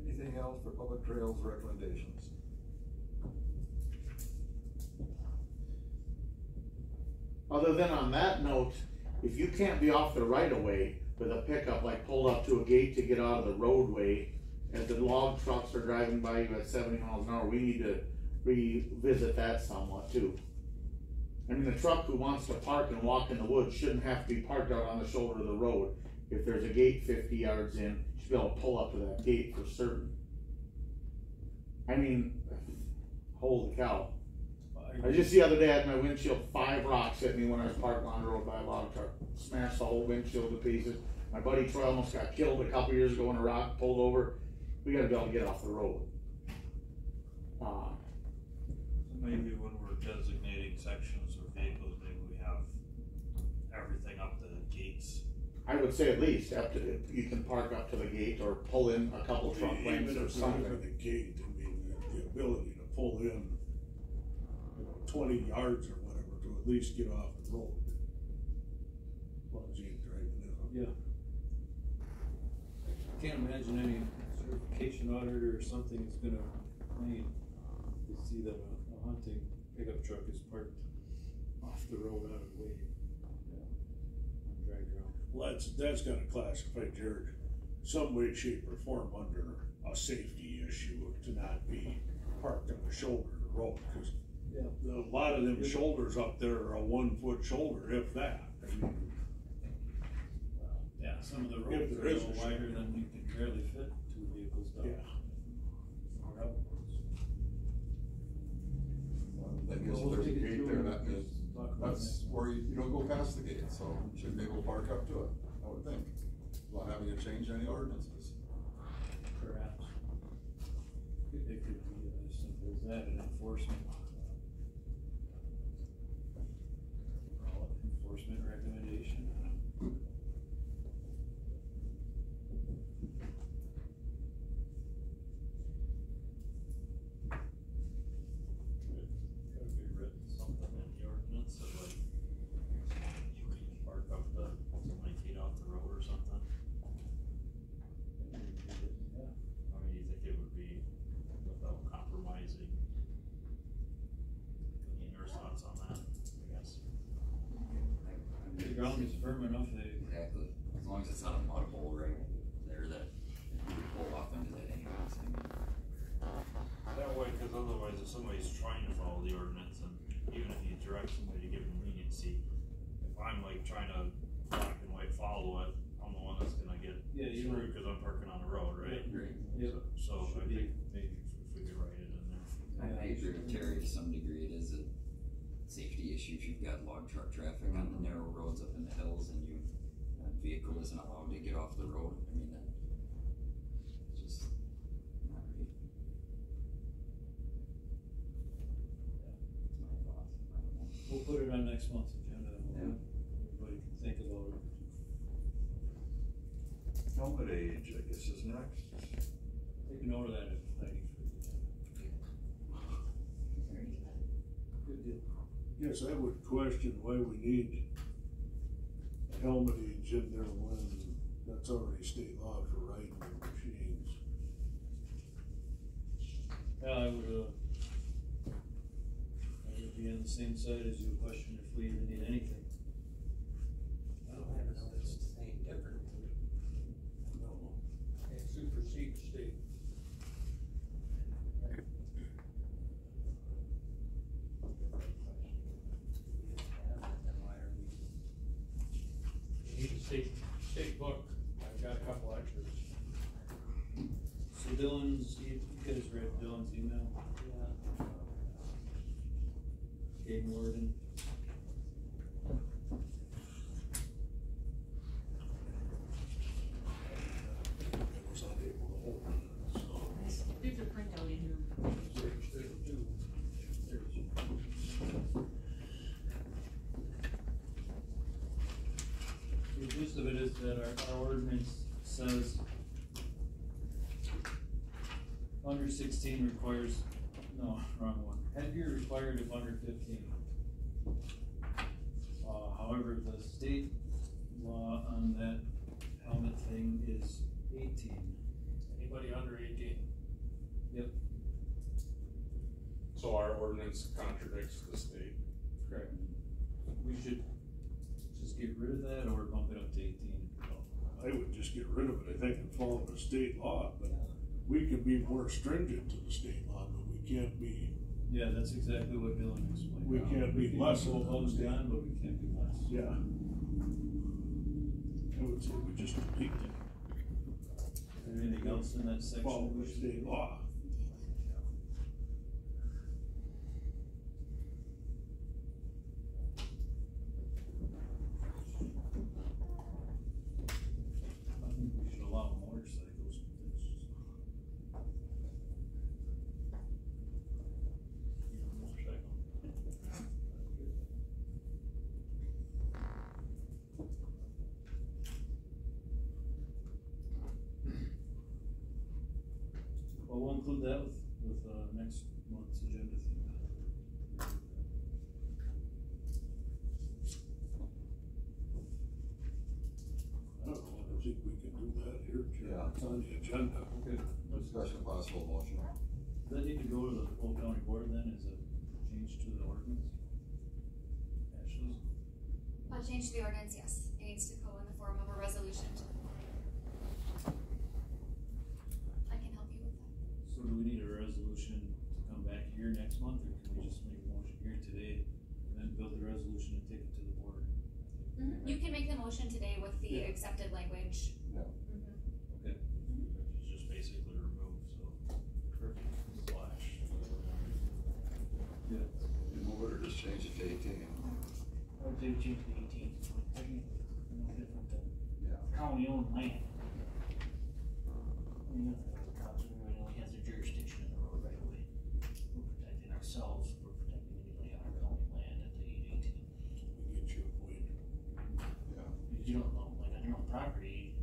Anything else for public trails recommendations? Other than on that note, if you can't be off the right of way with a pickup, like pulled up to a gate to get out of the roadway, as the log trucks are driving by you at 70 miles an hour, we need to revisit that somewhat too. I mean, the truck who wants to park and walk in the woods shouldn't have to be parked out on the shoulder of the road. If there's a gate 50 yards in, you should be able to pull up to that gate for certain. I mean, holy cow. Just the other day I had my windshield, 5 rocks hit me when I was parked on the road by a log truck. Smashed the whole windshield to pieces. My buddy Troy almost got killed a couple years ago when a rock pulled over. We gotta be able to get off the road. So maybe when we're designating sections or vehicles, maybe we have everything up to the gates. I would say at least up to, you can park up to the gate or pull in a couple truck lanes or something. Even if the gate, I mean, the ability to pull in 20 yards or whatever to at least get off the road. As long as you ain't driving in. Yeah. Can't imagine any certification auditor or something is gonna claim, you see that a hunting pickup truck is parked off the road out of the way. On dry ground. Well, that's gotta classify, Jared, some way, shape, or form under a safety issue to not be parked on the shoulder of the road, cause Yeah. a lot of them shoulders up there are a 1 foot shoulder, if that. I mean, Yeah, some of the If roads there are a is little a wider shoulder. than you can barely fit 2 vehicles down. Yeah. Gravel roads. I guess if there's a gate there, that's where you don't go past the gate, so you should be able to park up to it, I would think, without having to change any ordinances. Perhaps. It could be as simple as that, an enforcement. Call it enforcement recommendation. Could be written something in the ordinance that like, you can park up to 20 feet off the road or something. Yeah. I mean, you think it would be without compromising? Any of your thoughts on that, I guess? The ground is firm enough, Exactly, as long as it's not a mud hole right there that you would pull off into that anyways, I mean. That way, cause otherwise if somebody's trying to follow the ordinance and even if you direct somebody to give them leniency, if I'm like trying to black and white follow it, I'm the one that's gonna get screwed cause I'm parking on the road, right? Right. Yep. So I think maybe if we could write it in there. I agree with Terry to some degree, it is a safety issue if you've got log truck traffic on the narrow roads up in the hills and that vehicle isn't allowed to get off the road, I mean, it's just not right. That's my thoughts, I don't know. we'll put it on next month's agenda, and Yeah. everybody can think about it. helmet age, I guess, is next. Take note of that if Heidi. Good deal. Yes, I would question why we need a helmet age in there when that's already state law for riding the machines. Yeah, I would be on the same side as you, question if we even need anything. I don't have no, it's anything different. Can't supersede state. You need a state book, I've got a couple extras. So Dylan's, you guys read Dylan's email? Yeah. Game warden. I was unable to open it, so. There's a printout in here. The gist of it is that our ordinance says under 16 requires, no, wrong one. Headgear required if under 15. However, the state law on that helmet thing is 18. Anybody under 18? Yep. So our ordinance contradicts the state. Correct. We should just get rid of that or bump it up to 18. I would just get rid of it, I think, and follow the state law, but we can be more stringent to the state law, but we can't be. Yeah, that's exactly what Dylan explained. We can't be less Go than above and the beyond, but we can't be less. Yeah. I would say we just delete it. Anything else in that section? Follow the state law. I think we should allow motorcycles, but that's just. Well, we'll include that with next month's agenda thing. I don't know, I think we can do that here, Chair. Yeah. It's on the agenda. Okay. Discussion of possible motion. Does that need to go to the full county board then, as a change to the ordinance? Ashley? A change to the ordinance, yes, it needs to go in the form of a resolution to the board. I can help you with that. So do we need a resolution to come back here next month, or can we just make a motion here today, and then build the resolution and take it to the board? You can make the motion today with the accepted language. Yeah. Okay. It's just basically removed, so. Perfect. Slash. Yeah. You move it or just change it to 18? I would say we change to 18. I mean, no different than Yeah. county-owned land. I mean, the council really only has their jurisdiction in the road right away. We're protecting ourselves, we're protecting anybody on our county land at the age 18. We get your point. Yeah. Because you don't know, like on your own property,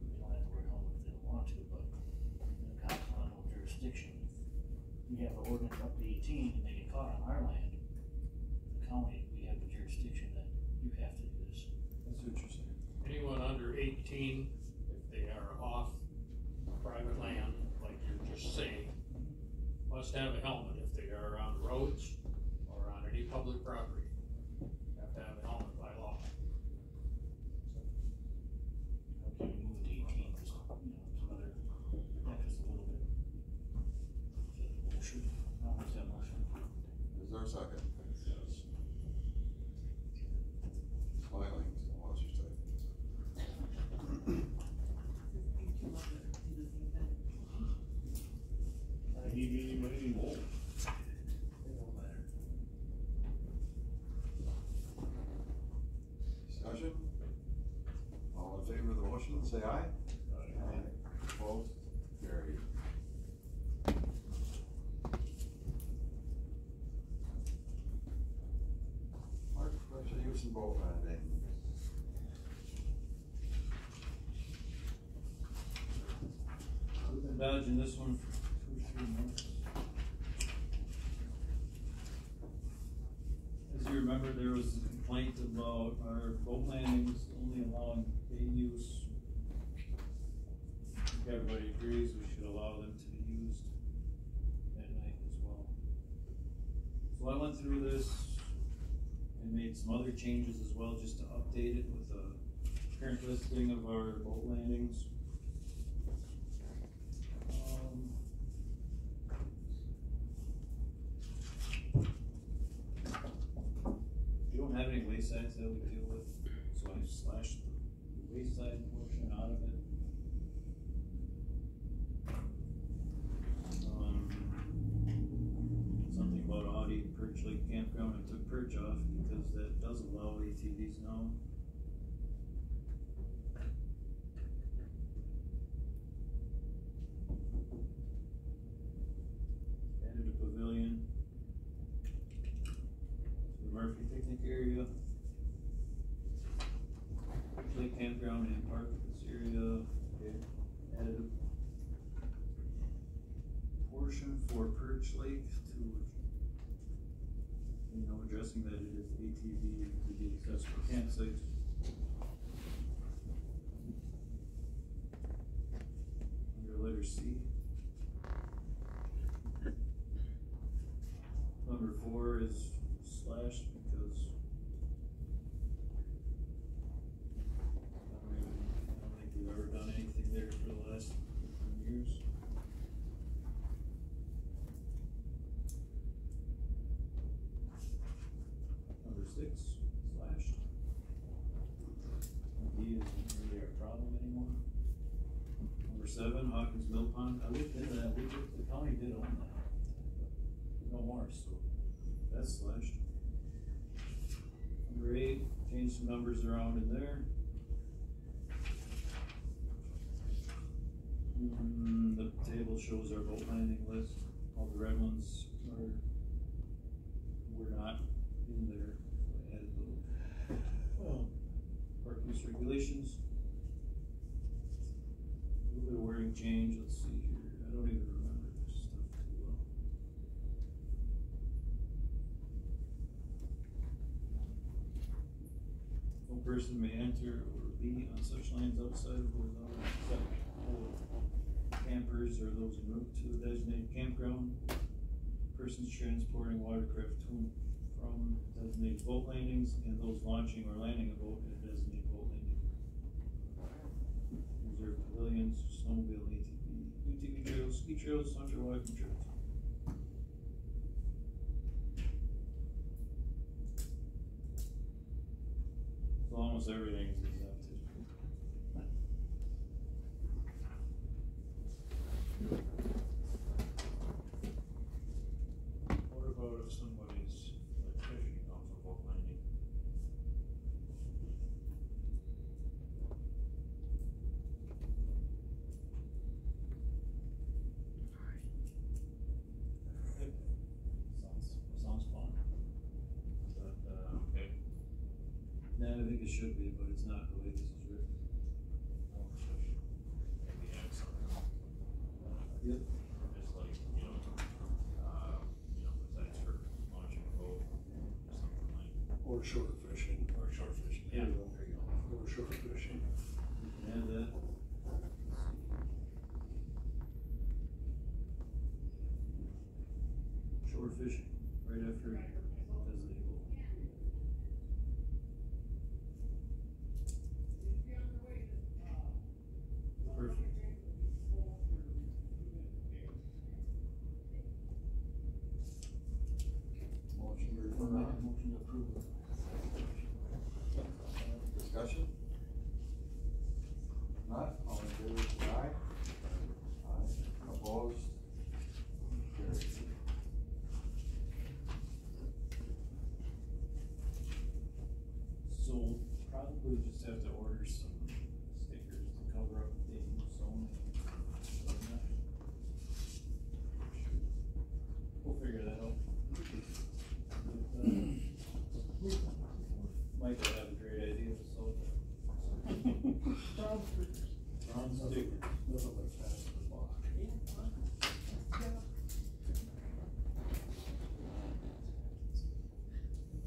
they don't have to work home if they don't want to, but the council has no jurisdiction. We have an ordinance up to 18 and they get caught on our land. The county, we have the jurisdiction that you have to do this. That's what you're saying. Anyone under 18, if they are off private land, like you're just saying, must have a helmet if they are on roads or on any public property. Have to have a helmet by law. Okay, we move it to 18, just, some other, just a little bit. Motion, I'll make that motion. Is there a second? Smiling, so what's your say? Any more? It don't matter. Discussion? All in favor of the motion, say aye. Aye. Opposed? Carried. Mark, special use and boat landing. We've been dodging this one for 2 or 3 months. As you remember, there was a complaint about our boat landings only allowing day use. I think everybody agrees we should allow them to be used at night as well. So I went through this and made some other changes as well, just to update it with a current listing of our boat landings. We don't have any waysides that we deal with, so I slashed the wayside portion out of it. Something about Audi Perch Lake Campground, I took Perch off because that does allow ATVs now. Added a pavilion. The Murphy picnic area. Perch Lake Campground and park at this area. Okay. Added a portion for Perch Lake to, addressing that it is ATV to be accessible campsites. Under letter C. Number 4 is slashed because I don't think we've ever done anything there for the last 15 years. Number 6, slashed. D isn't really our problem anymore. Number 7, Hawkins Mill Pond. I looked into that. The county did own that. No more, so that's slashed. Number 8, change some numbers around in there. The table shows our boat landing list. All the red ones were not in there. So I added little park use regulations. A little bit of wording change. Let's see here. I don't even remember this stuff too well. No person may enter or be on such lands outside of those hours except for campers or those en route to a designated campground, persons transporting watercraft to and from designated boat landings, and those launching or landing a boat at a designated boat landing. Reserved pavilions, snowmobile, UTV trails, ski trails, hunter walking trails. So almost everything is exempted. What about if somebody's like fishing off a boat landing? Sounds fun. But, okay. Yeah, I think it should be, but it's not the way this is written. Maybe add something. Yep. Just like, besides for launching a boat, or something like. Or short fishing. Or short fishing, yeah, there you go. Or short fishing. You can add that. Shore fishing, right after designated boat. Perfect. Motion to refer on. Motion to approve. Discussion? Not, all in favor, say aye. Aye, opposed? Carried. So we'll probably just have to order some stickers to cover up the zone. We'll figure that out. Mike will have a great idea, so. Brown stickers. Nothing like fast as a block.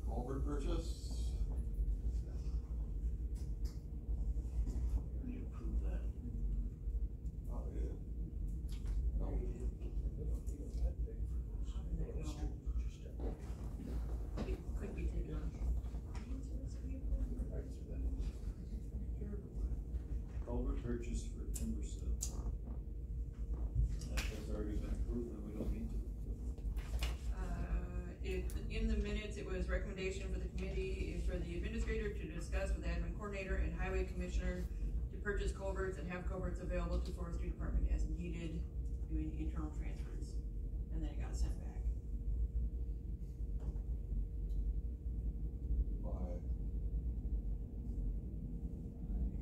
Culvert purchase? We approve that. Oh, we did. No. It could be taken on. Culvert purchase for timber sale. That has already been approved, and we don't need to. In the minutes, it was recommendation for the committee, for the administrator to discuss with the admin coordinator and highway commissioner to purchase culverts and have culverts available to forestry department as needed, doing internal transfers. And then it got sent back.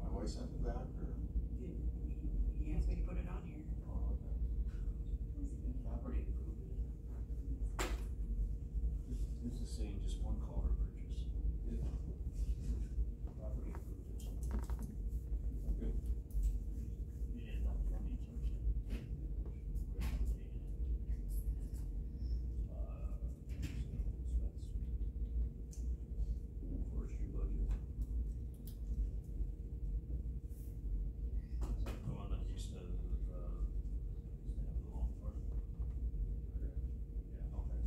My wife sent it back, or? He asked me to put it on here. Oh, okay. Property approved. This is saying just one culvert purchase. Property approved. Good. You didn't know from me, so it's. Forestry budget. Is that the one that used to, have the loan for?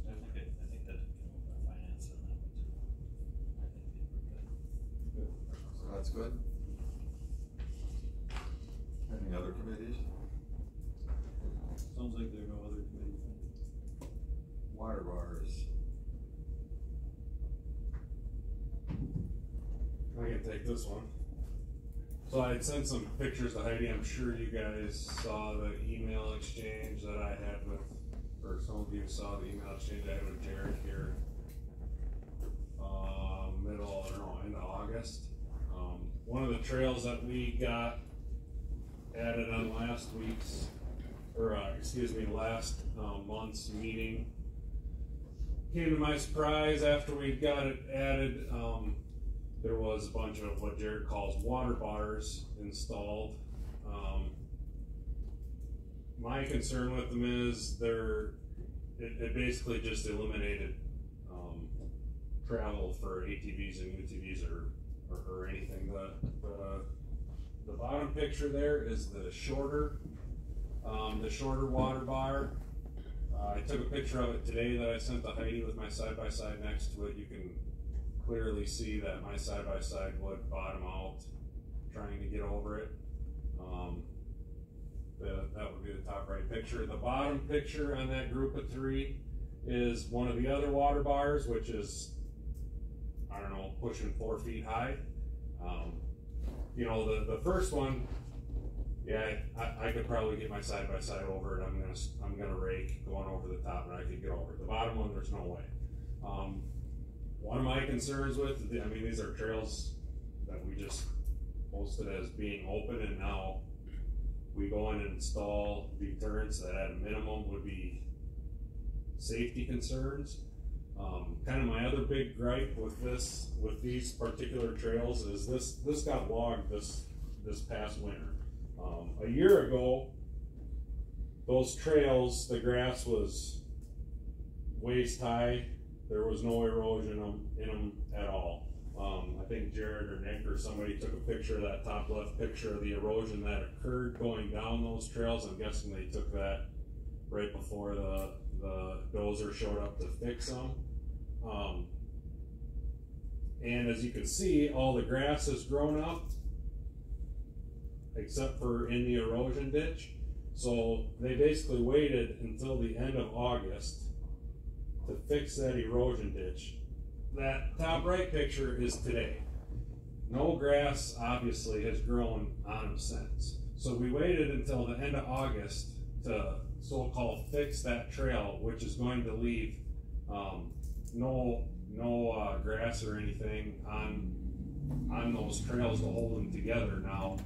Yeah, okay, I think that can finance in that one too. I think they were good. Good. So that's good. Any other committees? Sounds like there are no other committee things. Water bars. I can take this one. So I had sent some pictures to Heidi. I'm sure you guys saw the email exchange that I had with, or some of you saw the email exchange I had with Jared here. End of August. One of the trails that we got added on last month's meeting. Came to my surprise after we got it added, there was a bunch of what Jared calls water bars installed. My concern with them is it basically just eliminated travel for ATVs and UTVs or anything. The bottom picture there is the shorter The shorter water bar, I took a picture of it today that I sent to Heidi with my side-by-side next to it. You can clearly see that my side-by-side would bottom out trying to get over it. That would be the top right picture. The bottom picture on that group of 3 is one of the other water bars, which is, I don't know, pushing 4 feet high. You know, the first one, yeah, I could probably get my side-by-side over it. I'm gonna rake going over the top, and I could get over it. The bottom one, there's no way. One of my concerns with, I mean, these are trails that we just posted as being open, and now we go in and install deterrents that at a minimum would be safety concerns. Kind of my other big gripe with these particular trails is this got logged this past winter. A year ago, those trails, the grass was waist high. There was no erosion in them at all. I think Jared or Nick or somebody took a picture of that top left picture of the erosion that occurred going down those trails. I'm guessing they took that right before the dozer showed up to fix them. And as you can see, all the grass has grown up except for in the erosion ditch. So they basically waited until the end of August to fix that erosion ditch. That top right picture is today. No grass obviously has grown on them since. So we waited until the end of August to so-called fix that trail, which is going to leave no grass or anything on those trails to hold them together. Now,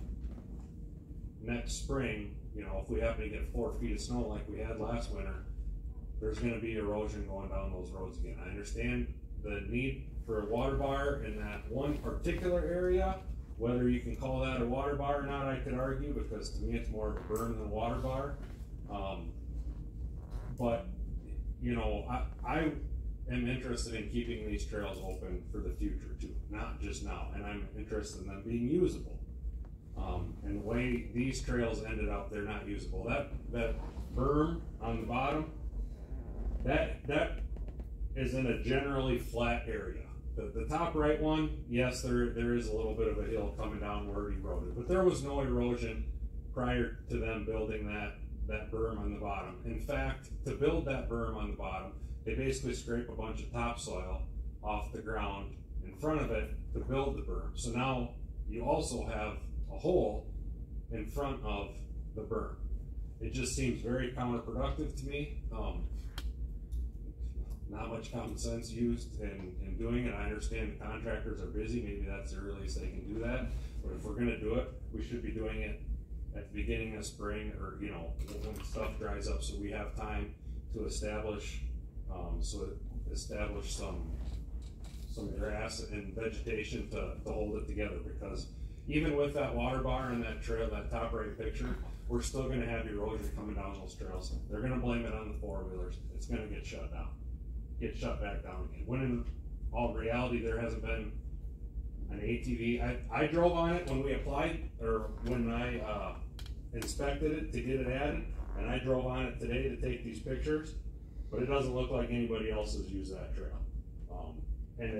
next spring, you know, if we happen to get 4 feet of snow like we had last winter, there's going to be erosion going down those roads again. I understand the need for a water bar in that one particular area. Whether you can call that a water bar or not, I could argue, because to me it's more of a berm than a water bar. But, you know, I am interested in keeping these trails open for the future too, not just now. And I'm interested in them being usable. And the way these trails ended up, they're not usable. That berm on the bottom, that is in a generally flat area. The top right one, yes, there is a little bit of a hill coming down where it eroded, but there was no erosion prior to them building that berm on the bottom. In fact, to build that berm on the bottom, they basically scrape a bunch of topsoil off the ground in front of it to build the berm. So now you also have a hole in front of the berm. It just seems very counterproductive to me. Not much common sense used in doing it. I understand the contractors are busy. Maybe that's the earliest they can do that. But if we're going to do it, we should be doing it at the beginning of spring, or, you know, when stuff dries up, so we have time to establish some grass and vegetation to hold it together. Because even with that water bar and that trail, that top right picture, we're still going to have erosion coming down those trails. They're going to blame it on the four-wheelers. It's going to get shut down. Get shut back down again. When in all reality, there hasn't been an ATV. I drove on it when we applied, or when I inspected it to get it added, and I drove on it today to take these pictures, but it doesn't look like anybody else has used that trail. And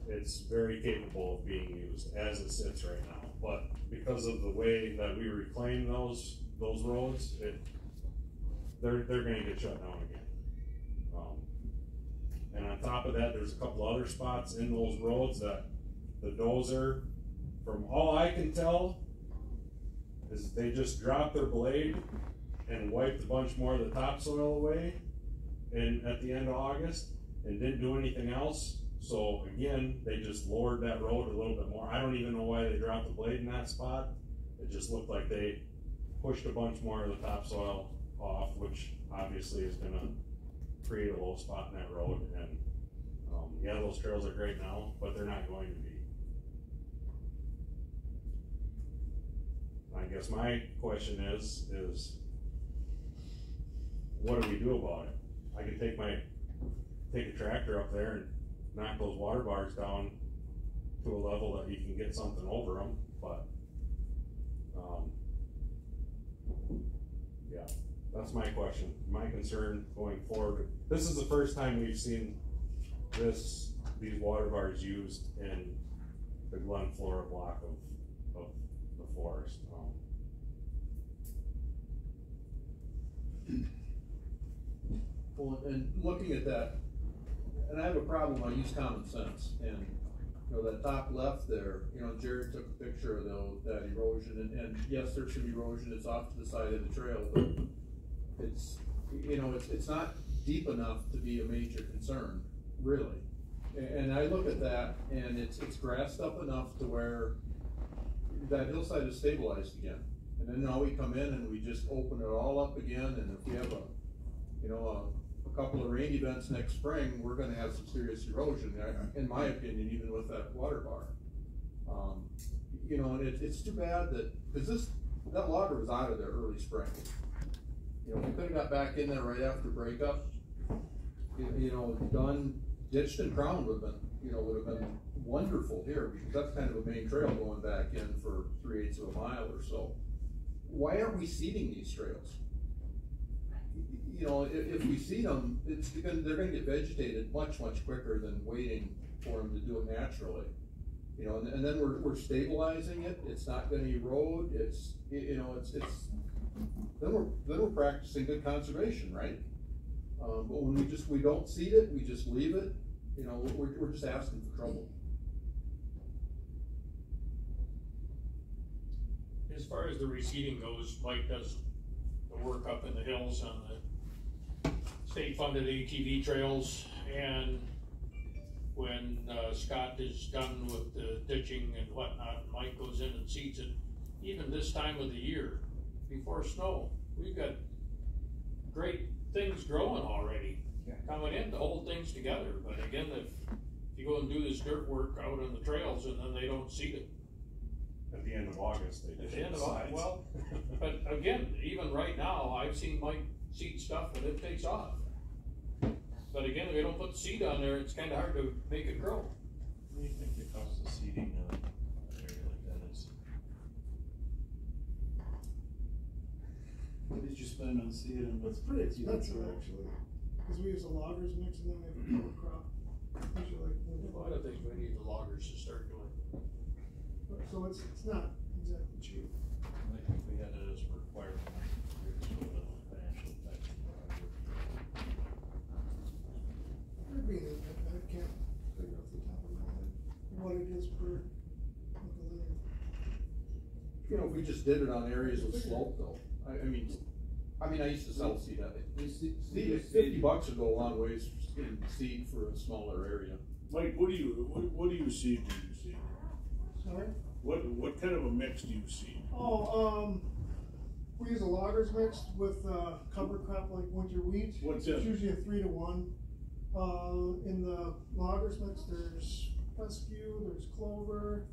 it's very capable of being used as it sits right now. But because of the way that we reclaim those roads, they're going to get shut down again. And on top of that, there's a couple other spots in those roads that the dozer, from all I can tell, is they just dropped their blade and wiped a bunch more of the topsoil away at the end of August and didn't do anything else. So again, they just lowered that road a little bit more. I don't even know why they dropped the blade in that spot. It just looked like they pushed a bunch more of the topsoil off, which obviously is going to create a low spot in that road. And yeah, those trails are great now, but they're not going to be. I guess my question is what do we do about it? I could take a tractor up there and knock those water bars down to a level that you can get something over them, but Yeah, that's my question, my concern going forward. This is the first time we've seen these water bars used in the Glen Flora block of the forest. Well, and looking at that, and I have a problem, I use common sense, and, you know, that top left there, you know, Jared took a picture of that erosion, and yes, there's some erosion, it's off to the side of the trail, but it's, you know, it's not deep enough to be a major concern, really. And I look at that, and it's grassed up enough to where that hillside is stabilized again. And then now we come in and we just open it all up again, and if we have a couple of rain events next spring, we're gonna have some serious erosion, in my opinion, even with that water bar. You know, and it's too bad because that water was out of there early spring. You know, we could've got back in there right after breakup, you know, done, ditched and crowned would have been wonderful here, because that's kind of a main trail going back in for 3/8 of a mile or so. Why aren't we seeding these trails? You know, if we seed them, they're gonna get vegetated much then waiting for them to do it naturally. You know, and then we're stabilizing it, it's not gonna erode, then we're practicing good conservation, right? But when we don't seed it, we just leave it, you know, we're just asking for trouble. As far as the reseeding goes, Mike does the work up in the hills on the state-funded ATV trails, and when Scott is done with the ditching and whatnot, Mike goes in and seeds it. Even this time of the year, before snow, we've got great things growing already, coming in to hold things together. But again, if you go and do this dirt work out on the trails and then they don't seed it. At the end of August, they did. At the end of August, well, but again, even right now, I've seen Mike seed stuff and it takes off. But again, if you don't put the seed on there, it's kinda hard to make it grow. What do you think the cost of seeding an area like that is? What did you spend on seeding? It's pretty expensive, actually, because we use a loggers mix and then we have a cover crop. Usually A lot of things we need the loggers to start doing. So it's not exactly cheap. I think we had it as required financial effect. Could be, I can't figure off the top of my head what it is per linear. You know, if we just did it on areas with slope though, I mean, I used to sell seed at it. $50 would go a long ways in seed for a smaller area. Mike, what do you seed? Do you seed? Sorry? What kind of a mix do you seed? We use a loggers mix with cover crop like winter wheat. What's It's that? usually a 3-to-1. In the loggers mix, there's fescue, there's clover,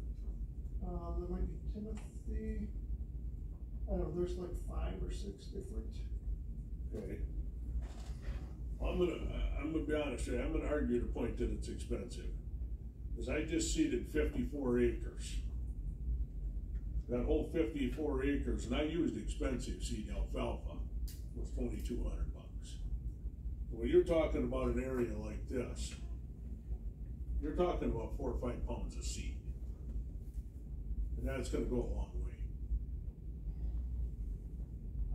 there might be timothy. I don't know, there's like 5 or 6 different. Okay. I'm gonna be honest with you, I'm gonna argue the point that it's expensive. Because I just seeded 54 acres. That whole 54 acres, and I used expensive seed, alfalfa, was $2,200. When you're talking about an area like this, you're talking about 4 or 5 pounds of seed. And that's gonna go a long way.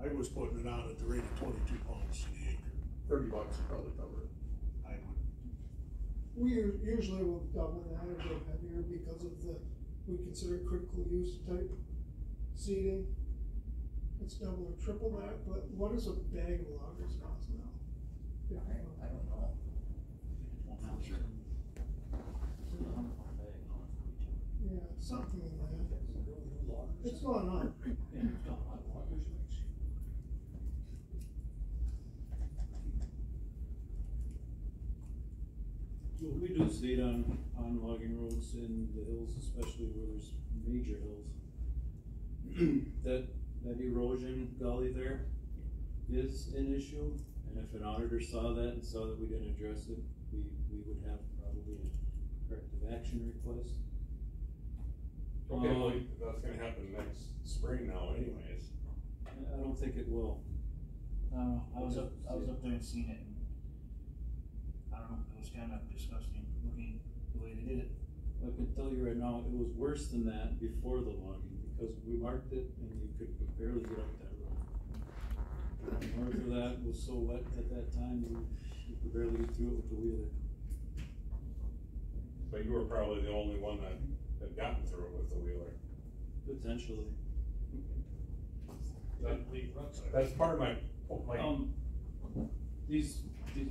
I was putting it on at the rate of 22 pounds to the acre. $30 would probably cover it. I would. We usually will double that or go heavier because of we consider critical use type seeding. It's double or triple that, but what does a bag of loggers cost now? I don't know. Not sure. Yeah, something in that. It's gone up. Well, we do seed on logging roads in the hills, especially where there's major hills. That erosion gully there is an issue, and if an auditor saw that and saw that we didn't address it, we would have probably a corrective action request. Okay, well, that's gonna happen next spring now anyways. I don't think it will. I don't know, I was up there and seen it, and I don't know, it was kind of disgusting looking the way they did it. I can tell you right now, it was worse than that before the logging, because we marked it and you could barely get up that road. North of that was so wet at that time, you could barely get through it with the wheeler. But you were probably the only one that had gotten through it with the wheeler. Potentially. That's part of my, these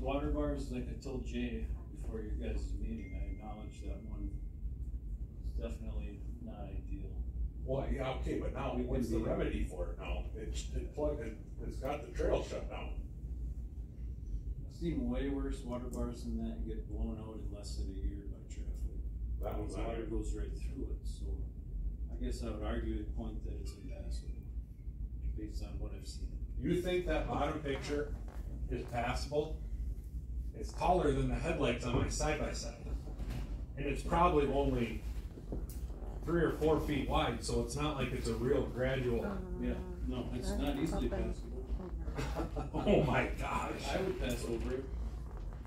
water bars, like I told Jay before your guys' meeting, I acknowledge that one is definitely not ideal. well, yeah, okay, but now what's the remedy for it now? It's got the trail shut down. I've seen way worse water bars than that get blown out in less than a year by traffic. That one's not water here. goes right through it, so I guess I would argue the point that it's impassable, based on what I've seen. You think that bottom picture is passable? It's taller than the headlights on my side-by-side. And it's probably only 3 or 4 feet wide, so it's not like it's a real gradual. Yeah, no, it's not easily passable. Oh my gosh. I would pass over it.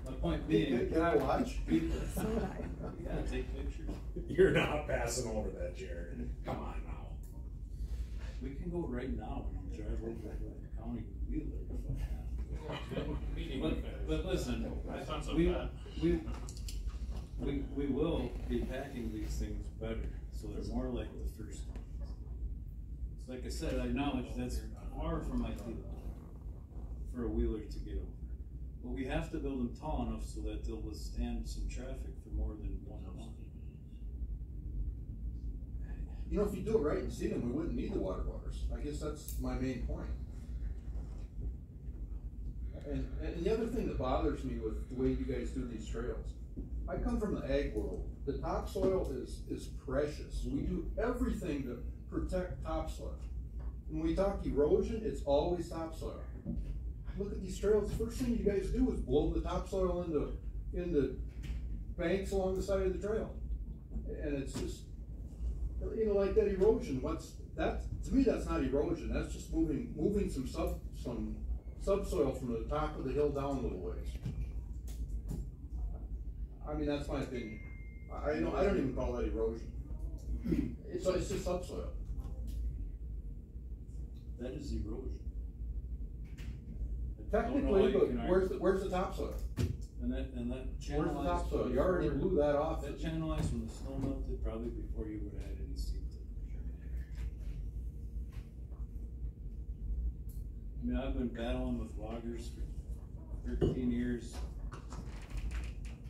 My point being. Can I watch? Yeah, take pictures. You're not passing over that, Jared. Come on now. We can go right now and drive over the county wheeler if I have. But listen, we will be packing these things better, so they're more like the first ones. So like I said, I acknowledge that's far from ideal for a wheeler to get over. But we have to build them tall enough so that they'll withstand some traffic for more than 1 month. You know, if you do it right and see them, we wouldn't need the water bars. I guess that's my main point. And the other thing that bothers me with the way you guys do these trails, I come from the ag world. The topsoil is precious. We do everything to protect topsoil. When we talk erosion, it's always topsoil. Look at these trails. The first thing you guys do is blow the topsoil into banks along the side of the trail. And it's just, you know, like that erosion. To me, that's not erosion. That's just moving some subsoil from the top of the hill down a little ways. I mean, that's my opinion. I don't even call that erosion. It's just subsoil. That is erosion. Technically, but where's the topsoil? And that channelized. Where's the topsoil? You already blew that off. That channelized when the snow melted, probably before you would have had any seed. I mean, I've been battling with loggers for 13 years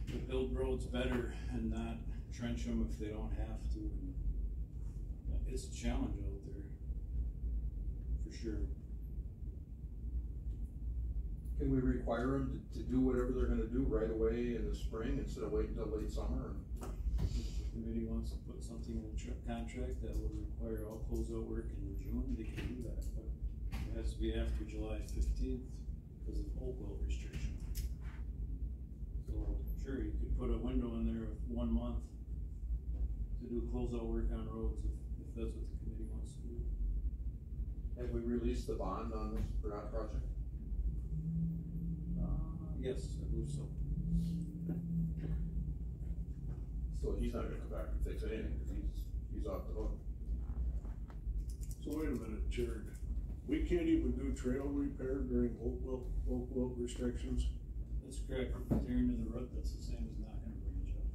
to build roads better and not trench them if they don't have to. And it's a challenge out there, for sure. Can we require them to do whatever they're gonna do right away in the spring instead of waiting until late summer? If the committee wants to put something in the contract that will require all closeout work in June, they can do that, but it has to be after July 15th because of Hopewell restriction. So sure, you could put a window in there of 1 month to do closeout work on roads if that's what the committee wants to do. Have we released the bond on this project? Yes, I believe so. So he's not gonna come back and fix anything, because he's off the hook. So wait a minute, Jared, we can't even do trail repair during Hopewell restrictions? That's correct. If you're tearing to the root, that's the same as not gonna branch off.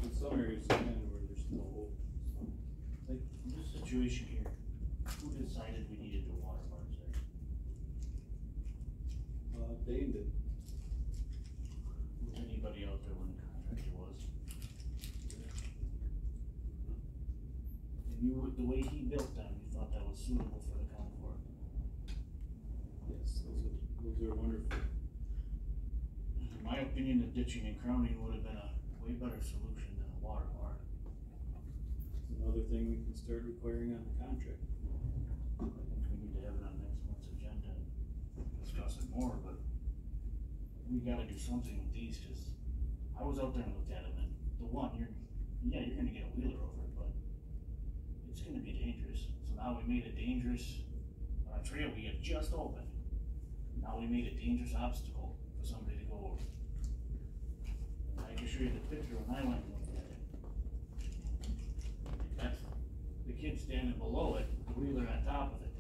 In some areas, you can where there's no hope. Like, in this situation here, who decided we needed the water bars there? Dane did. Was anybody out there when the contractor was? And the way he built them, you thought that was suitable for the Concord? Yes, those are wonderful. In my opinion, the ditching and crowning would have been a way better solution than a water bar. Another thing we can start requiring on the contract. I think we need to have it on next month's agenda and discuss it more, but we gotta do something with these, cause I was out there and looked at them, and the one, you're gonna get a wheeler over it, but it's gonna be dangerous. So now we made it dangerous on a trail we had just opened. Now we made a dangerous obstacle for somebody to go over. And I can show you the picture when I went and looked at it. That's the kid standing below it, the wheeler on top of it.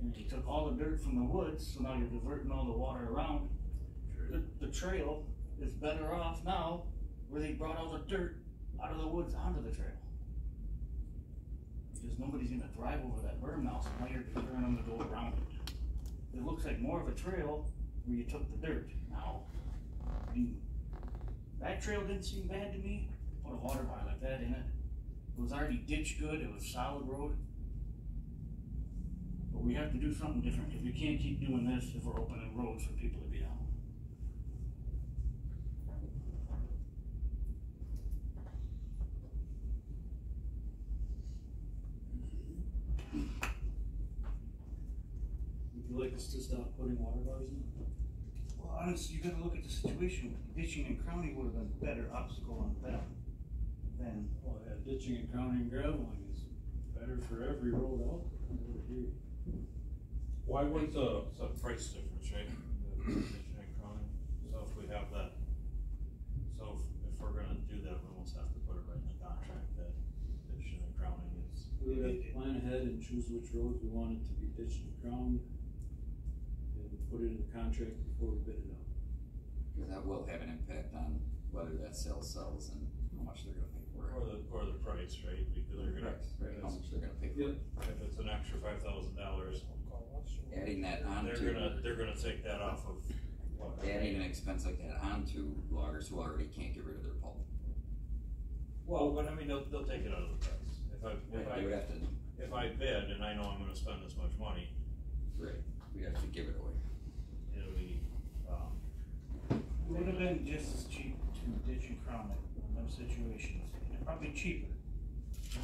And he took all the dirt from the woods, so now you're diverting all the water around. The trail is better off now where they brought all the dirt out of the woods onto the trail. Because nobody's gonna drive over that berm now, so now you're preparing them to go around it. It looks like more of a trail where you took the dirt. Now, I mean, that trail didn't seem bad to me. Put a water bar like that in it. It was already ditched good, it was solid road. But we have to do something different, because we can't keep doing this if we're opening roads for people to be on. Would you like us to stop putting water bars in? Well, honestly, you gotta look at the situation. Ditching and crowning would have been a better obstacle on them than. Well, yeah, ditching and crowning and graveling is better for every road out there, I would agree. Why would It's a price difference, right? The ditching and crowning. So if we have that, if we're gonna do that, we almost have to put it right in the contract that ditching and crowning is. We would have to plan ahead and choose which roads we wanted to be ditched and crowned, and put it in the contract before we bid it out. Cause that will have an impact on whether that sale sells and how much they're gonna pay for it. Or the price, right? Because they're gonna. Right, how much they're gonna pay for it. If it's an extra $5,000. Adding that onto. They're gonna take that off of. Adding an expense like that onto loggers who already can't get rid of their pulp. Well, but I mean, they'll take it out of the price. They would have to. If I bid and I know I'm gonna spend this much money. Right, we have to give it away. It'll be, It would have been just as cheap to ditch and crown it in those situations, and probably cheaper.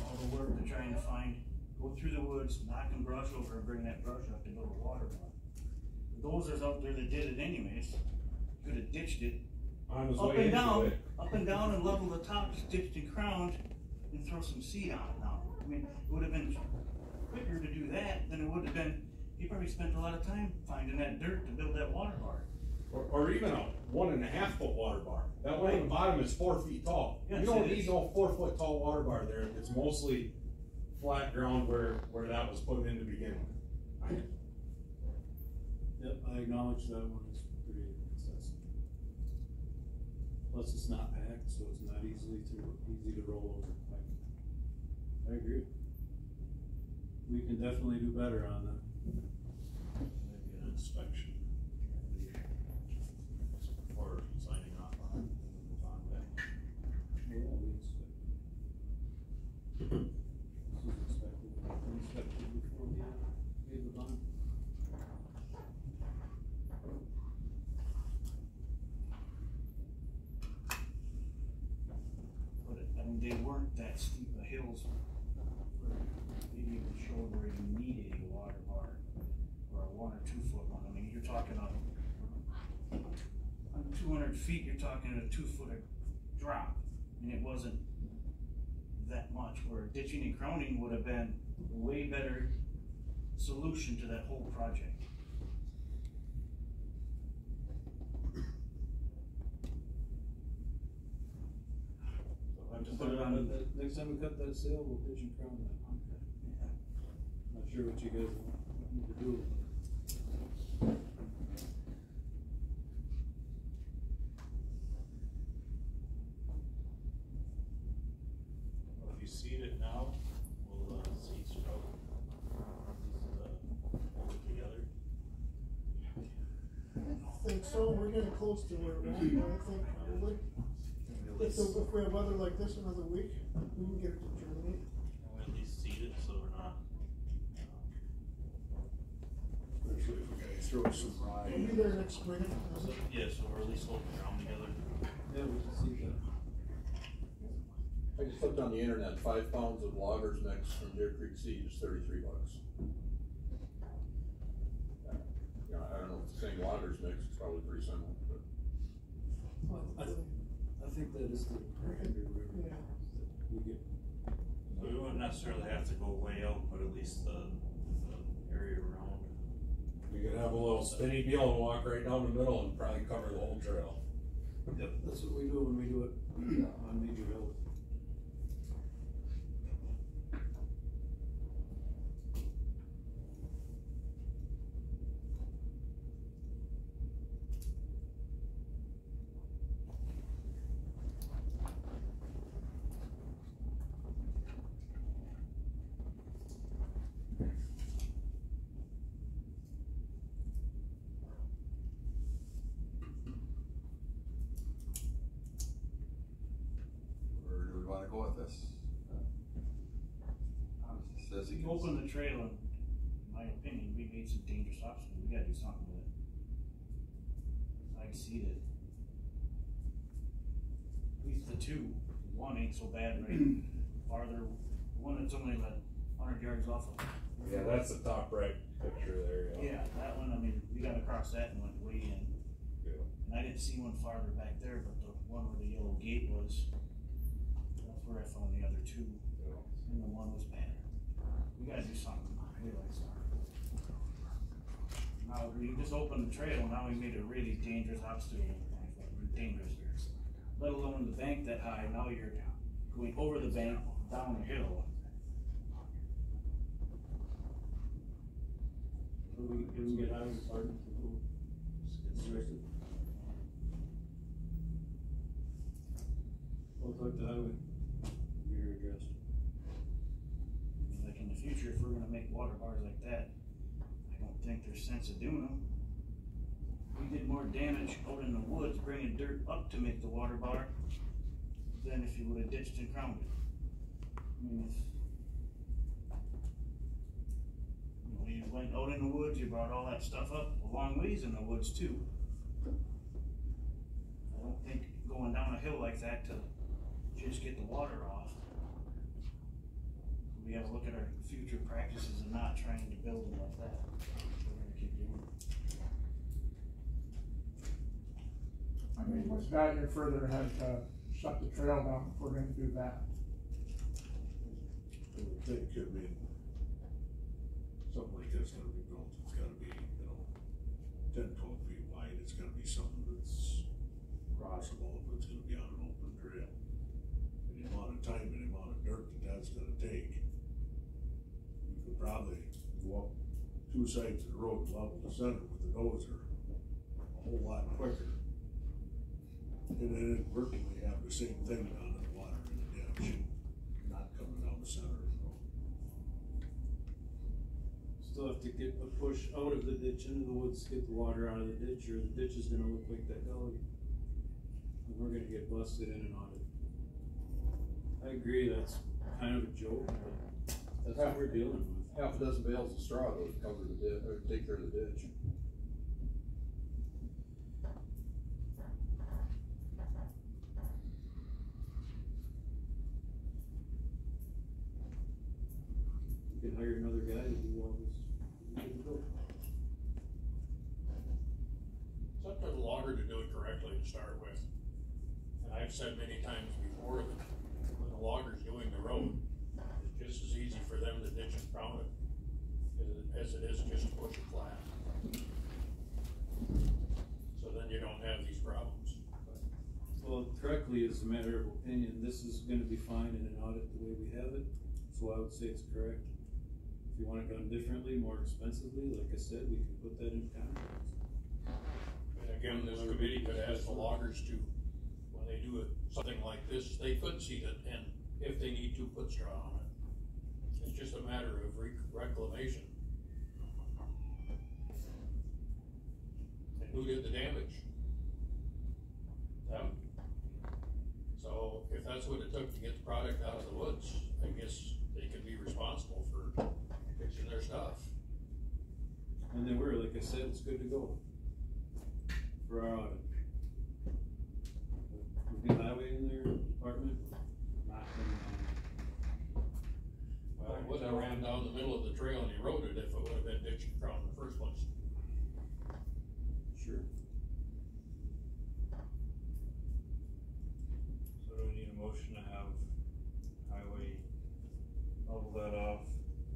All the work they're trying to find, go through the woods, knocking brush over and bring that brush up to build a water bar. Those out there that did it anyways, could have ditched it on his up way and down, into it. up and down and level the tops, ditched and crowned, and throw some seed on it now. I mean, it would have been quicker to do that than it would have been, he probably spent a lot of time finding that dirt to build that water bar. Or even a 1.5 foot water bar. That one on the bottom is 4 feet tall. Yes, You don't it need is. no 4 foot tall water bar there. It's mostly flat ground where that was put in to begin with. Yep, I acknowledge that one is pretty excessive. Plus it's not packed, so it's not easy to roll over. I agree. We can definitely do better on that. maybe an inspection. Before signing off on it, move on back. Yeah, we inspect. This is inspected before we gave the bond. But I mean, they weren't that steep of hills where they even showed where you needed a water bar or a 1 or 2 foot one. I mean, you're talking on 200 feet, you're talking a 2 foot drop, and it wasn't that much. Where ditching and crowning would have been a way better solution to that whole project. Just put it on that, next time we cut that sail, we'll pitch and crown that. Not sure what you guys need to do. Well, if you seed it now, we'll seed stroke. Hold it together. I think so, we're getting close to where we're at, I think, probably. If we have weather like this another week, we can get it to germinate. We at least seed it so we're not. Especially if we gotta throw some rye. We'll be there next spring. Yeah, so we're at least holding the ground together. Yeah, we can see that. I just looked on the internet, 5 pounds of loggers mix from Deer Creek Seed is $33. you know, I don't know if it's the same waters mix, it's probably pretty similar, but. I think that is the standard river that we get. We wouldn't necessarily have to go way out, but at least the area around. You could have a little spinny deal and walk right down the middle and probably cover the whole trail. Yep, that's what we do when we do it on major hills. Where do we wanna go with this? Says he If you can. open the trail, in my opinion, we made some dangerous obstacles, we gotta do something with it. I see that. At least the two, one ain't so bad, right, farther, one that's only like 100 yards off of. Yeah, that's the top right picture there, Yeah, that one, I mean, we got across that and went way in. Yeah. And I didn't see one farther back there, but the one where the yellow gate was, that's where I found the other two. Yeah. And the one was bad. We gotta do something. Now, we just opened the trail, now we made a really dangerous obstacle. Dangerous. Let alone the bank that high, now you're going over the bank, down the hill. We can get highway department to go get started. I'll talk to highway. Be addressed. Like in the future, if we're gonna make water bars like that, I don't think there's sense of doing them. We did more damage out in the woods bringing dirt up to make the water bar than if you would have ditched and crowned it. I mean, if you went out in the woods, you brought all that stuff up a long ways in the woods too. I don't think going down a hill like that to just get the water off. We gotta look at our future practices and not trying to build them like that. We're gonna keep doing it. I mean, what's got you further ahead to shut the trail down if we're gonna do that? I would think, I mean, something like that's gonna be built, it's gotta be, 10, 12 feet wide, it's gotta be something that's crossable, if it's gonna be on an open trail. And the amount of time and the amount of dirt that's gonna take, you could probably go up 2 sides of the road, level the center with the dozer a whole lot quicker. And then inadvertently have the same thing down in the water in the ditch, not coming down the center of the road. Still have to get a push out of the ditch into the woods to get the water out of the ditch, or the ditch is gonna look like that gully. And we're gonna get busted in and on it. I agree, that's kind of a joke, but that's what we're dealing with. Half a dozen bales of straw to cover the ditch, or take care of the ditch. You can hire another guy to do all this. Good to go. It's up to the logger to do it correctly to start with. And I've said many times before that when the logger's doing the road, it's just as easy for them to ditch and crown it as it is just to push it flat. So then you don't have these problems. Well, correctly is a matter of opinion. This is gonna be fine in an audit the way we have it, so I would say it's correct. If you want it done differently, more expensively, like I said, we can put that in contracts. And again, this committee could ask the loggers to, when they do something like this, they could seed it and if they need to, put straw on it. It's just a matter of reclamation. And who did the damage? Them. So if that's what it took to get the product out of the woods, I guess they could be responsible for fixing their stuff. And they were, like I said, it's good to go for our audit. Would be highway in their department, not them. Well, it wouldn't have ran down the middle of the trail and eroded if it would have been ditch and crown in the first place. pull that off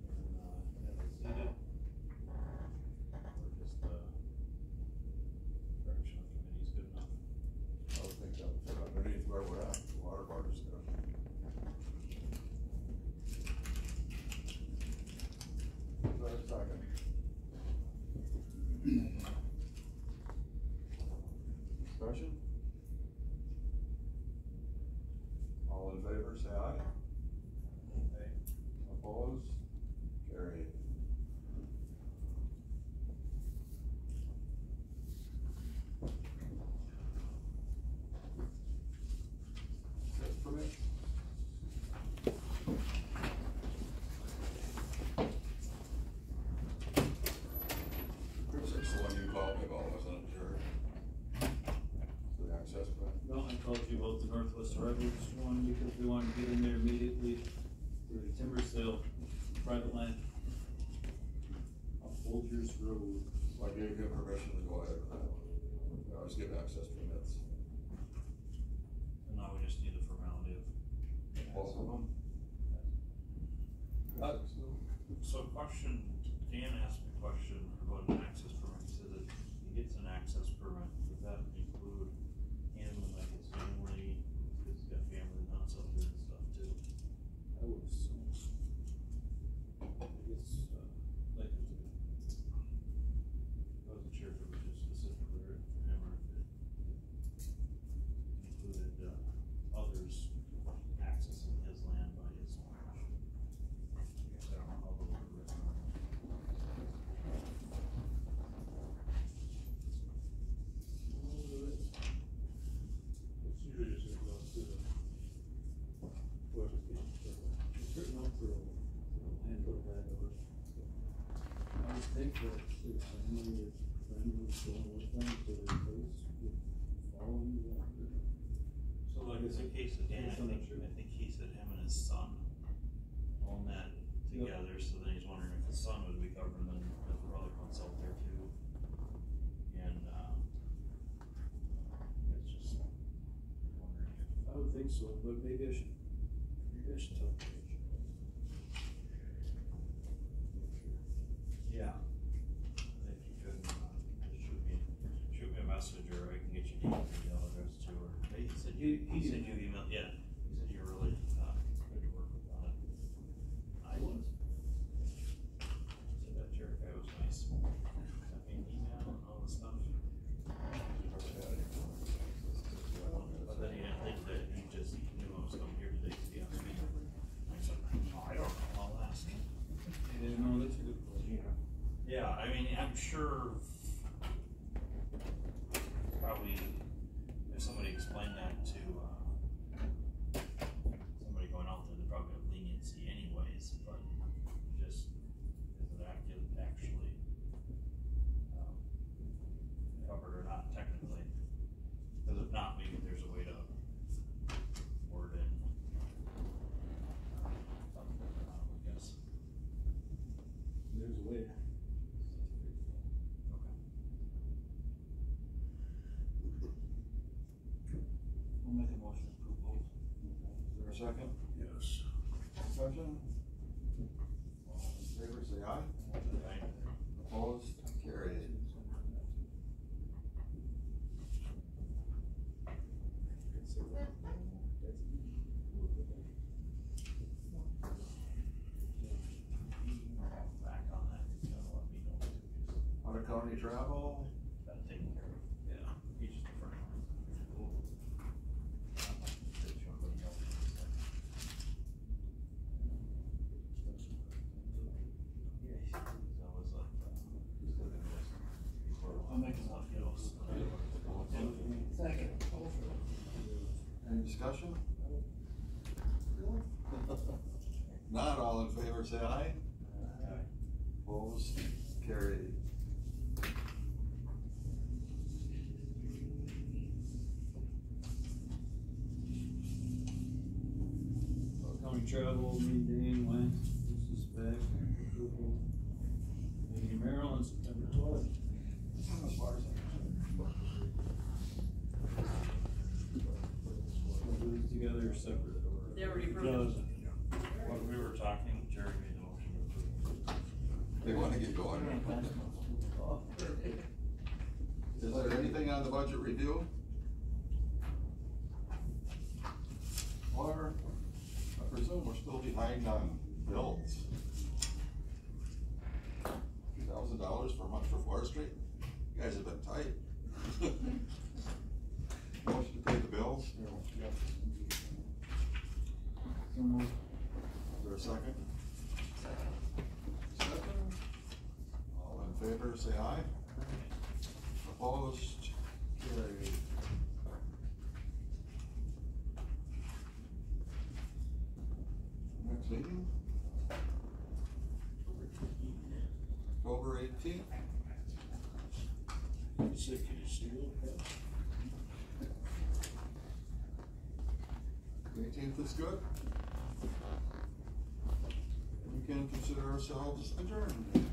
and, have it seated. Or just, direction of committee's good enough. I would think that would fit underneath where we're at, the water bar discussion. Is there a second? Discussion? All in favor, say aye. Okay. Opposed? Carried. Permit? Chris, that's the one you called me about, wasn't it, Jared? The access permit? No, I called you about the Northwest Redwoods one because we wanted to get in there immediately for the timber sale, private land. Off Folgers Road. So I gave him permission to go ahead with that one. I always give access permits. And now we just need the formality of. Both of them? So question, Dan asked me a question about an access permit. He said that he gets an access permit, does that include handling like his family, because he's got family nuts up there and stuff too? I would assume. I guess, like, I wasn't sure if it was just specifically written for him or if it included, others accessing his land by his own. I guess I don't know how those are written. It's usually just goes to the, whoever's getting the it's written up for a landowner. I would think that if family or friend was going with them to their place, would follow you that. So like it's a case of Dan, I think he said him and his son own that together, so then he's wondering if his son would be covered, and then if the brother comes out there too. And, it's just wondering if. I would think so, but maybe I should talk to you. Yeah. If you could, just shoot me a message, or I can get your email address too, or, he said you emailed, yeah, he said you're really, good to work with on it. I was. Said that Jared guy was nice. Sent me an email and all this stuff. But then he didn't think that, he just knew I was coming here today to be on the meeting. I said, oh, I don't know, I'll ask. You didn't know that's a good question. Yeah, I mean, I'm sure probably if somebody explained that to, somebody going out there, they probably have leniency anyways, but just, is it actually, covered or not technically? Cause if not, maybe there's a way to word in something, I guess. There's a way. I'll make a motion to approve both. Is there a second? Yes. Discussion? All in favor, say aye. Opposed? Carried. Back on that, he's gonna let me know too. Out of county travel? Got it taken care of. Yeah, he's just a friend. Cool. I'll make his life get off. Second. Any discussion? Not all in favor, say aye. Opposed? Carried. County travel, me, Dane went, this is back, in Maryland, September 12th. As far as Together or separate? They already approved it. When we were talking, Jerry They wanna get going. Is there anything on the budget review? Or, I presume we're still behind on bills. $2,000 for a month for Forestry? You guys have been tight. Motion to pay the bills? Is there a second? Second. All in favor, say aye. Opposed? Carried. Next meeting? October 18th. Executive seal. 18th is good. We can consider ourselves adjourned.